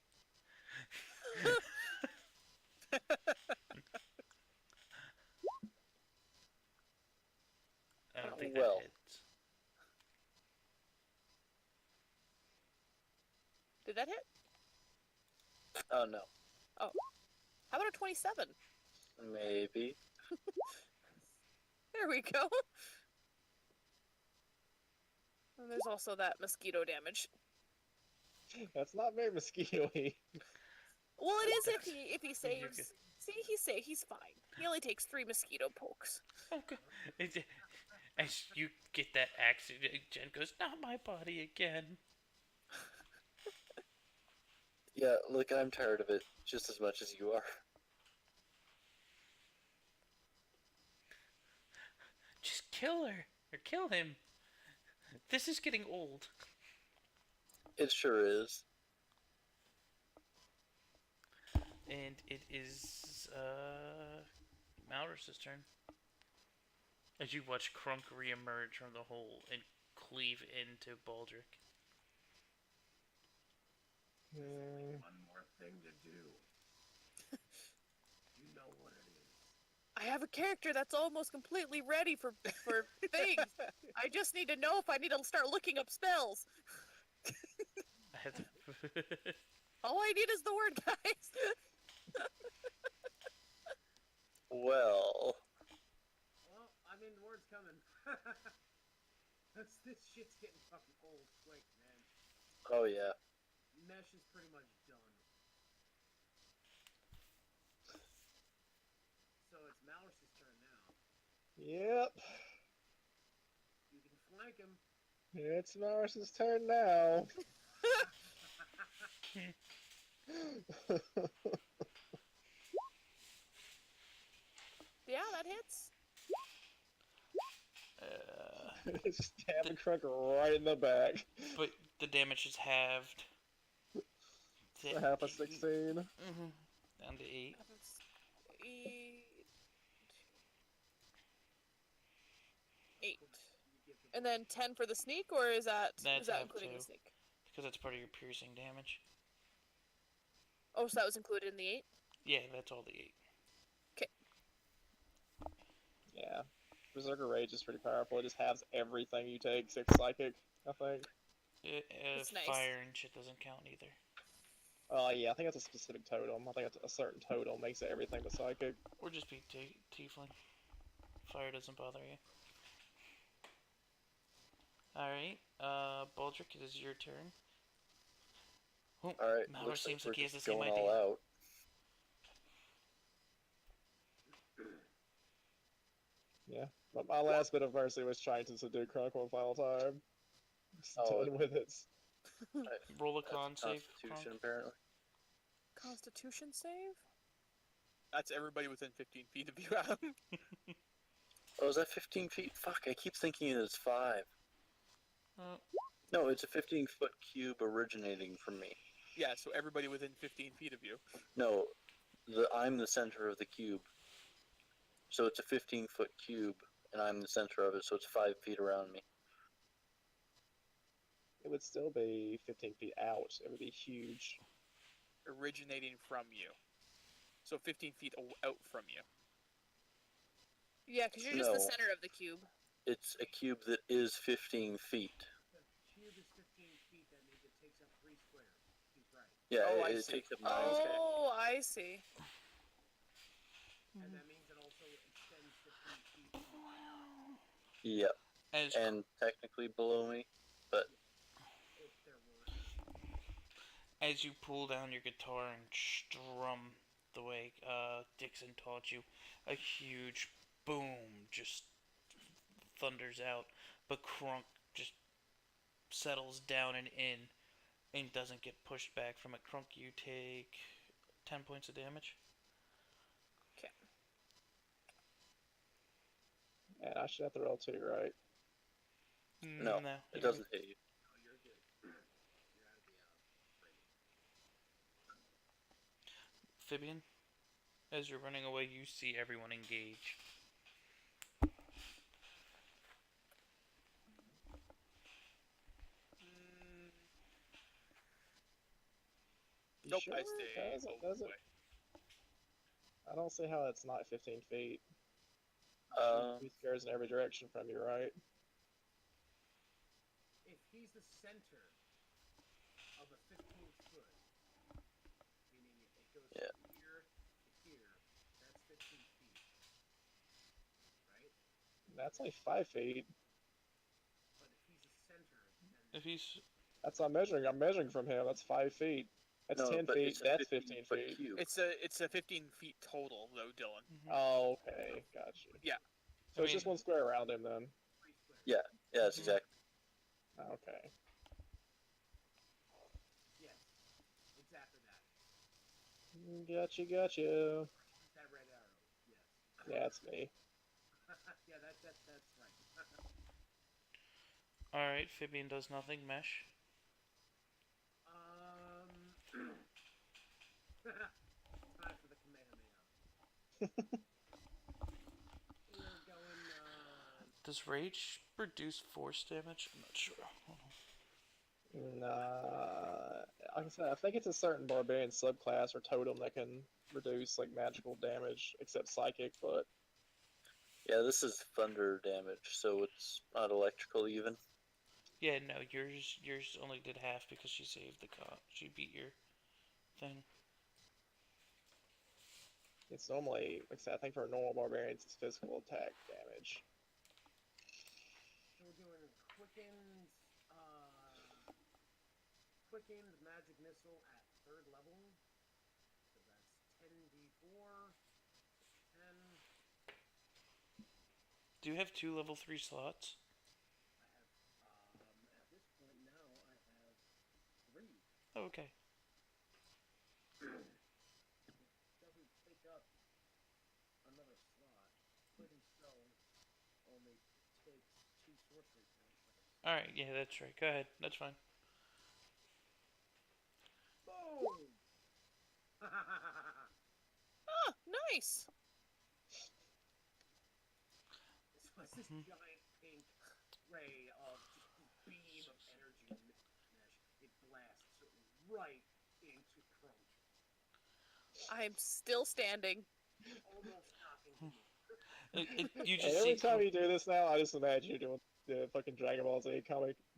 I don't think Well. that hits. Did that hit? Oh, no. How about a 27? Maybe. There we go. And there's also that mosquito damage. That's not very mosquito-y. Well, it is if he You're saves. good. See, he's fine. He only takes 3 mosquito pokes. Okay. As you get that axe, Jen goes, "Not my body again." Yeah, look, I'm tired of it just as much as you are. Just kill her or kill him. This is getting old. It sure is. And it is Maurus's turn. As you watch Crunk reemerge from the hole and cleave into Baldric. One more thing to do. You know what it is. I have a character that's almost completely ready for things. I just need to know if I need to start looking up spells. I have to... All I need is the word, guys. Well, Well, I mean, the word's coming. This shit's getting fucking old quick, man. oh yeah. Mesh is pretty much done. So it's Maurus's turn now. Yep. You can flank him. It's Maurus's turn now. Yeah, that hits. Just stabbing Crunk right in the back. But the damage is halved. So half a 16. Mm-hmm. Down to 8. That's 8. 8. And then 10 for the sneak, or is that That's half including too. the sneak? Because that's part of your piercing damage. Oh, so that was included in the 8? Yeah, that's all the 8. Yeah. Berserker Rage is pretty powerful. It just halves everything you take, 6 psychic, I think. That's nice. Fire and shit doesn't count either. Yeah, I think it's a specific totem. I think it's a certain totem makes it everything but psychic. Or just be tiefling. Fire doesn't bother you. Alright, Baldric, it is your turn. Oh, Alright, Malor looks seems like like he we're has the just same going idea. all out. Yeah. But my last bit of mercy was trying to subdue Crunk one final time. Just Oh, done with it. Roll a That's con save. Constitution, Kronk. apparently. Constitution save? That's everybody within 15 feet of you, Adam. Oh, is that 15 feet? Fuck, I keep thinking it's 5. Uh, No, it's a 15-foot cube originating from me. Yeah, so everybody within 15 feet of you. No, I'm the center of the cube. So it's a 15-foot cube, and I'm the center of it, so it's 5 feet around me. It would still be 15 feet out. It would be huge. Originating from you. So 15 feet out from you. Yeah, because you're just the No. center of the cube. It's a cube that is 15 feet. The cube is 15 feet. That means it takes up 3 squares. He's right. Yeah, Oh, I it see. takes up 9 Oh, okay. Oh, I see. And that means it also extends 15 feet Yep, as and technically below me, but if there were. as you pull down your guitar and strum the way Dixon taught you, a huge boom just thunders out, but Crunk just settles down and in and doesn't get pushed back from it. Crunk, you take 10 points of damage. And I should have to roll 2, right? no, you it doesn't hit you. No, you're good. You're out of the frame. Fibian, as you're running away, you see everyone engage. You Nope, sure? I stay Does it? away. I don't see how it's not 15 feet. He scares in every direction from you, right? If he's the center of a 15-foot, meaning it goes Yeah. from here to here, that's 15 feet. Right? That's like 5 feet. But if he's the center, then If he's That's I'm measuring from him. That's 5 feet. That's No, 10 but feet. it's a That's 15 15-foot feet. cube. It's a 15 feet total, though, Dylan. Oh, okay. Gotcha. Yeah. So I it's just mean- one square around him then. 3 squares. Yeah, that's exactly. Okay. Yes. Exactly that. Gotcha. That red arrow. Yes. Yeah, it's me. Yeah, that's right. alright. Fibian does nothing. Mesh. Time for the Kamehameha. We're going, Does rage reduce force damage? I'm not sure. Hold on. Nah. Like I said, I think it's a certain barbarian subclass or totem that can reduce like magical damage, except psychic. But Yeah, this is thunder damage, so it's not electrical even. Yeah, no, yours only did half because she saved the con. She beat your thing. it's normally, like I said, I think for normal barbarians, it's physical attack damage. so we're doing quickened magic missile at 3rd level. So that's 10d4. 10. Do you have 2 level 3 slots? I have, at this point now, I have 3. Oh, okay. Doesn't take up another slot. Quickened spell only takes 2 sorcery Alright, yeah, that's right. Go ahead. That's fine. Boom! Ah, nice. So it's this giant pink ray of just beam of energy and mesh. It blasts right into Crunk, I'm still standing. almost knocking him. You And just every see. time you do this now, I just imagine you doing the fucking Dragon Ball Z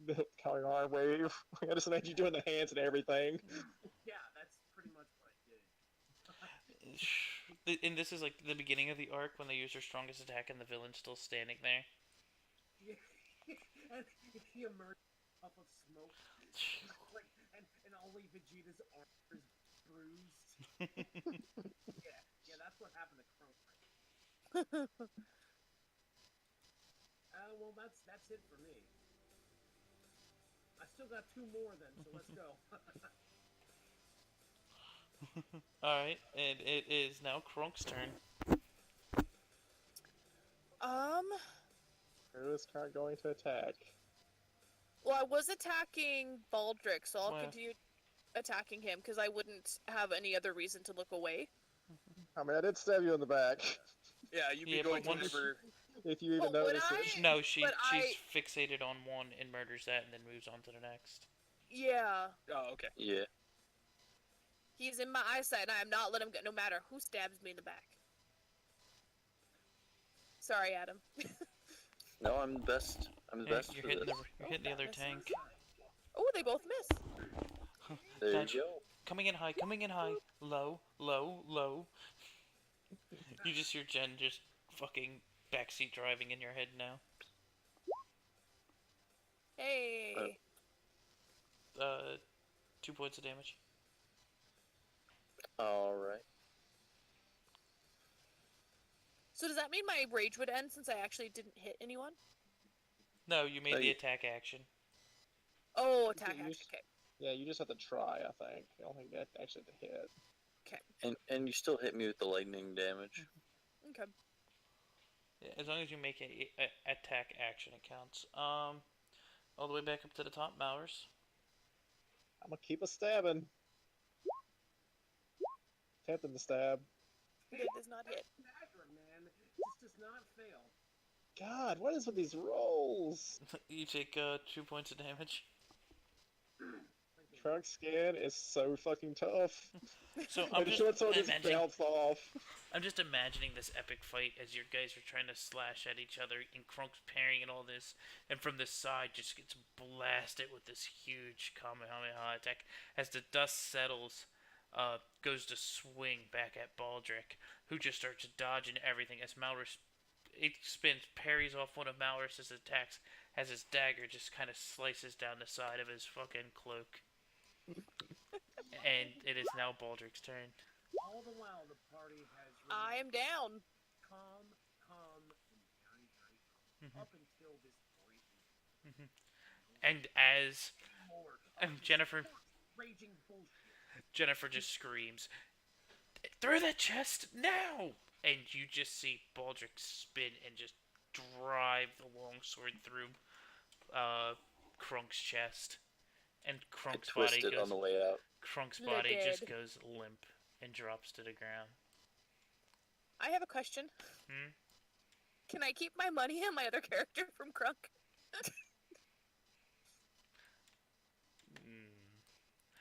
the comic arm wave. I just imagine you doing the hands and everything. Yeah, that's pretty much what I did. And this is like the beginning of the arc when they use their strongest attack and the villain's still standing there. Yeah. And he emerged puff of smoke, like, and only Vegeta's arm is bruised. Yeah, that's what happened to Crunk. Well, that's it for me. I still got 2 more then, so let's go. Alright, and it is now Kronk's turn. Who is Kronk going to attack? Well, I was attacking Baldric, so I'll Well. continue attacking him because I wouldn't have any other reason to look away. I mean, I did stab you in the back. Yeah, you'd be Yeah, going but once- whenever. If you even Well, would notice I? it. No, she's But fixated on one and murders that and then moves on to the next. Yeah, Oh, okay. Yeah. he's in my eyesight, and I am not letting him get no matter who stabs me in the back. Sorry, Adam. No, I'm the best. I'm the Yeah, best you're for hitting this. you're hitting the other That's tank. Oh, they both miss. There Dodge. you go. Coming in high, low, low, low. You just hear Jen just fucking backseat driving in your head now. Hey. 2 points of damage. All right. So does that mean my rage would end since I actually didn't hit anyone? No, you made No, the you- attack action. Oh, attack You action. just- Okay. Yeah, you just have to try, I think. I don't think that actually have to hit. And you still hit me with the lightning damage. Okay. Yeah, as long as you make a attack action, it counts. All the way back up to the top, Mowers. I'm gonna keep a stabbing. Attempting to stab. It does not hit. Dagger, man. This does not fail. God, what is with these rolls? You take 2 points of damage. Trunk skin is so fucking tough. So I'm And just short sword just imagining. bounced off. I'm just imagining this epic fight as your guys are trying to slash at each other, and Kronk's parrying and all this, and from the side just gets blasted with this huge Kamehameha attack. As the dust settles, goes to swing back at Baldric, who just starts dodging everything as Malrus it spins, parries off one of Malrus's attacks, as his dagger just kind of slices down the side of his fucking cloak. And it is now Baldric's turn. All the while, the party has I am down. calm, and very, very calm. Mhm. Up until this point. And as More Jennifer raging bullshit. Jennifer just screams, "Through the chest now!" And you just see Baldric spin and just drive the longsword through Krunk's chest, and I Krunk's body twisted on goes. the way out. Krunk's You're body just dead. goes limp and drops to the ground. I have a question. Hmm? Can I keep my money and my other character from Crunk?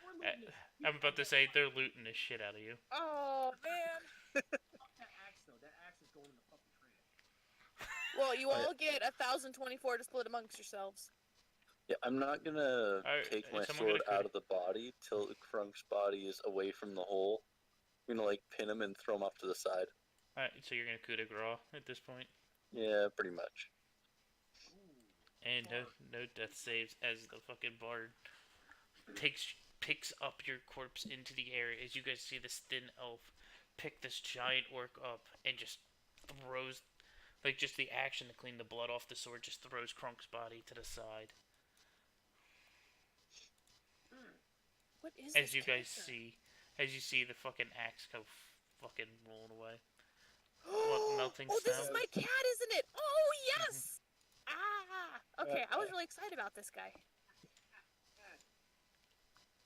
We're Uh, looting this I'm about to say they're looting the shit out of you. Oh, man. Fuck that axe, though. That axe is going in the fucking trash. Well, you Oh, yeah. all get 1,024 to split amongst yourselves. Yeah, I'm not gonna Alright, take my someone sword get a out of the body till Krunk's body is away from the hole. I'm gonna like pin him and throw him off to the side. Alright, so you're gonna coup de grace at this point. Yeah, pretty much. Ooh. And no death saves as the fucking bard picks up your corpse into the air as you guys see this thin elf pick this giant orc up and just throws, like, just the action to clean the blood off the sword just throws Krunk's body to the side. What is As this you guys character? as you see the fucking axe go fucking rolling away. What, melting Oh, this snow? is my cat, isn't it? Oh, yes! Okay, I was really excited about this guy.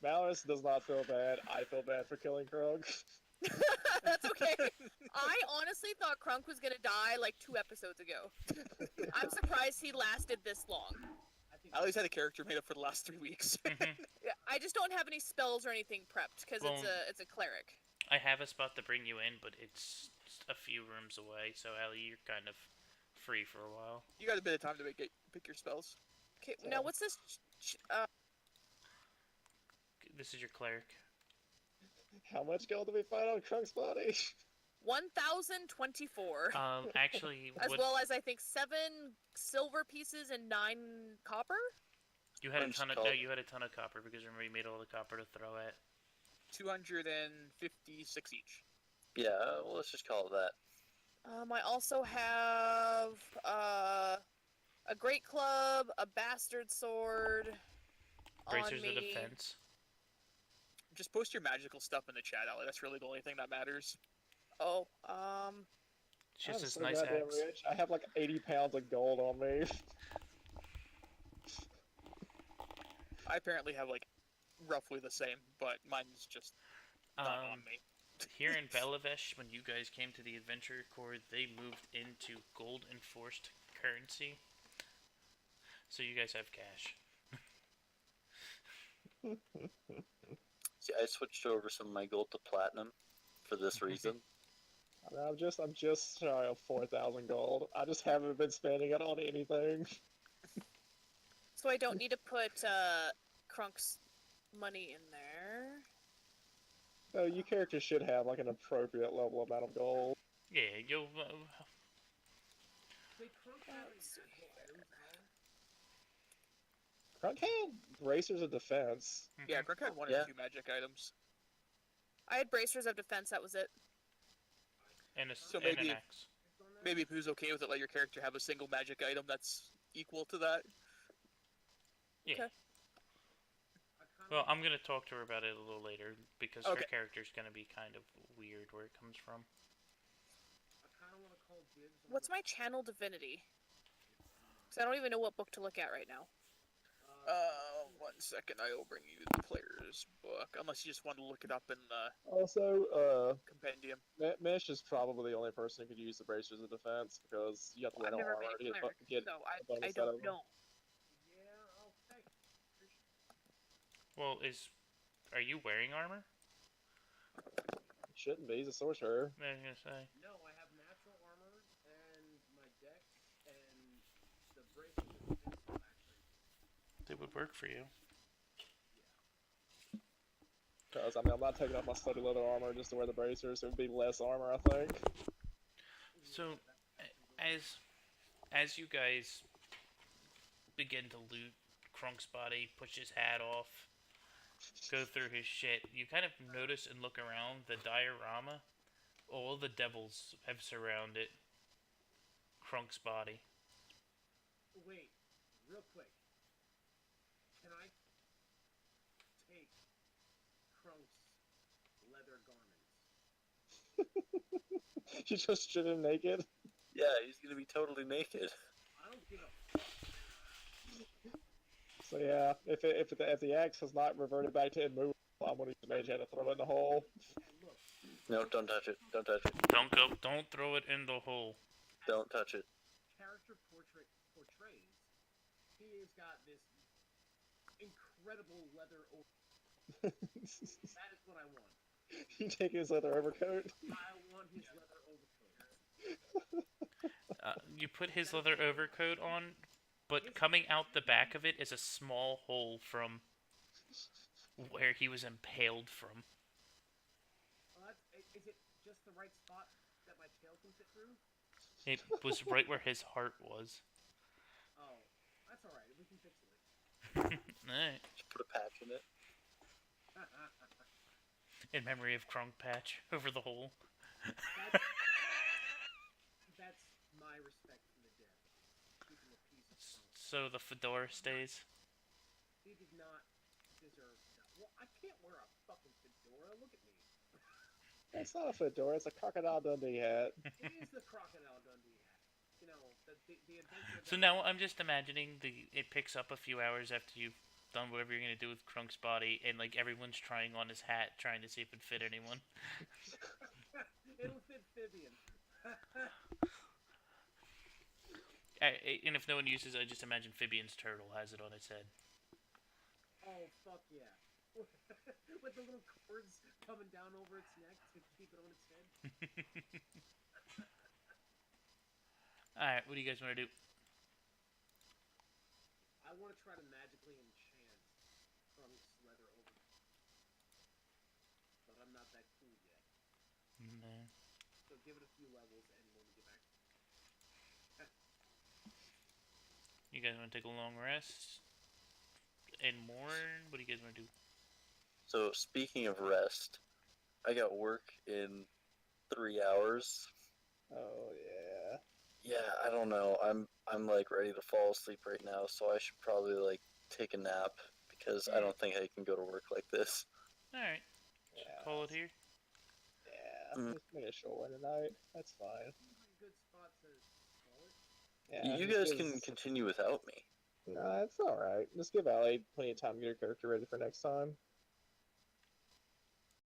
Malorus does not feel bad. I feel bad for killing Krug. That's okay. I honestly thought Krunk was gonna die like 2 episodes ago. I'm surprised he lasted this long. I think I always had a character made up for the last 3 weeks. Mhm. Yeah, I just don't have any spells or anything prepped because Well- it's a cleric. I have a spot to bring you in, but it's a few rooms away, so Ellie, you're kind of free for a while. You got a bit of time to pick your spells. Okay, Yeah. now what's this? This is your cleric. How much gold did we find on Krug's body? 1,024. Actually, As what well as I think 7 silver pieces and 9 copper. you had a Punch ton of call. no, you had a ton of copper because remember you made all the copper to throw at. 256 each. Yeah, well, let's just call it that. I also have a great club, a bastard sword. Bracers on of me. defense. Just post your magical stuff in the chat, Ellie. That's really the only thing that matters. Oh, It's I'm just this so nice goddamn axe. rich. I have like 80 pounds of gold on me. I apparently have like roughly the same, but mine's just not on me. Here in Belavesh, when you guys came to the Adventure Corps, they moved into gold enforced currency. So you guys have cash. See, I switched over some of my gold to platinum for this reason. I mean, I'm just shy of 4,000 gold. I just haven't been spending it on anything. so I don't need to put Krunk's money in there. So you characters should have like an appropriate level amount of gold. Yeah, you'll. Wait, Krunk have Let's see magical items now? Krug had bracers of defense. Yeah, Krunk had one Yeah. or two magic items. I had bracers of defense. That was it. And, So and an maybe- axe. Maybe if who's okay with it, let your character have a single magic item that's equal to that. Yeah. Okay. Well, I'm gonna talk to her about it a little later because her Okay. character's gonna be kind of weird where it comes from. I kind of want to call dibs on What's the- my channel divinity? Because I don't even know what book to look at right now. 1 second, I will bring you the player's book. Unless you just want to look it up in the Also, compendium. Mesh is probably the only person who could use the bracers of defense because you have to Well, wear I've no never armor been to a get, cleric, get so a bonus I out don't of them. know. Yeah, okay. Well, are you wearing armor? Shouldn't be. He's a sorcerer. I was gonna say. No, I have natural armor and my dex and the bracers of defense will actually. It would work for you. Because I mean, I'm not taking off my studded leather armor just to wear the bracers. It would be less armor, I think. So, as you guys begin to loot Krunk's body, push his hat off, go through his shit, you kind of notice and look around the diorama. All the devils have surrounded Krunk's body. Wait, real quick. Can I take Krunk's leather garments? You just strip him naked. Yeah, he's gonna be totally naked. I don't give a fuck. So yeah, if the axe has not reverted back to immovable, I'm gonna use the mage hand to throw it in the hole. And look, No, don't touch it. Don't touch it. Don't throw it in the hole. Don't touch it. character portrays, he has got this incredible leather over. That is what I want. You take his leather overcoat. I want his leather overcoat. You put his leather overcoat on, but coming out the back of it is a small hole from where he was impaled from. Well, is it just the right spot that my tail can fit through? It was right where his heart was. Oh, that's alright. We can fix it. Alright. Just put a patch in it. In memory of Krunk Patch over the hole. That's my respect for the dead. Keeping a piece of Krunk. So the fedora stays. He did not deserve that. Well, I can't wear a fucking fedora. Look at me. It's not a fedora. It's a Crocodile Dundee hat. It is the Crocodile Dundee hat. You know, the the adventure. So now I'm just imagining it picks up a few hours after you've done whatever you're gonna do with Krunk's body, and like everyone's trying on his hat, trying to see if it fit anyone. It'll fit Fibian. And if no one uses, I just imagine Fibian's turtle has it on its head. Oh fuck yeah! With the little cords coming down over its neck to keep it on its head. All right, what do you guys want to do? I want to try to magically enchant Krunk's leather over, but I'm not that cool yet. No. So give it a few levels, and when we get back. You guys want to take a long rest and mourn? What do you guys want to do? So speaking of rest, I got work in 3 hours. Oh yeah. Yeah, I don't know. I'm like ready to fall asleep right now, so I should probably like take a nap because I don't think I can go to work like this. All right, Yeah. call it here. Yeah. Mm. Just make a short one tonight. That's fine. Good spot to call it. Yeah. You just guys give- can continue without me. Nah, it's all right. Just give Allie plenty of time to get her character ready for next time.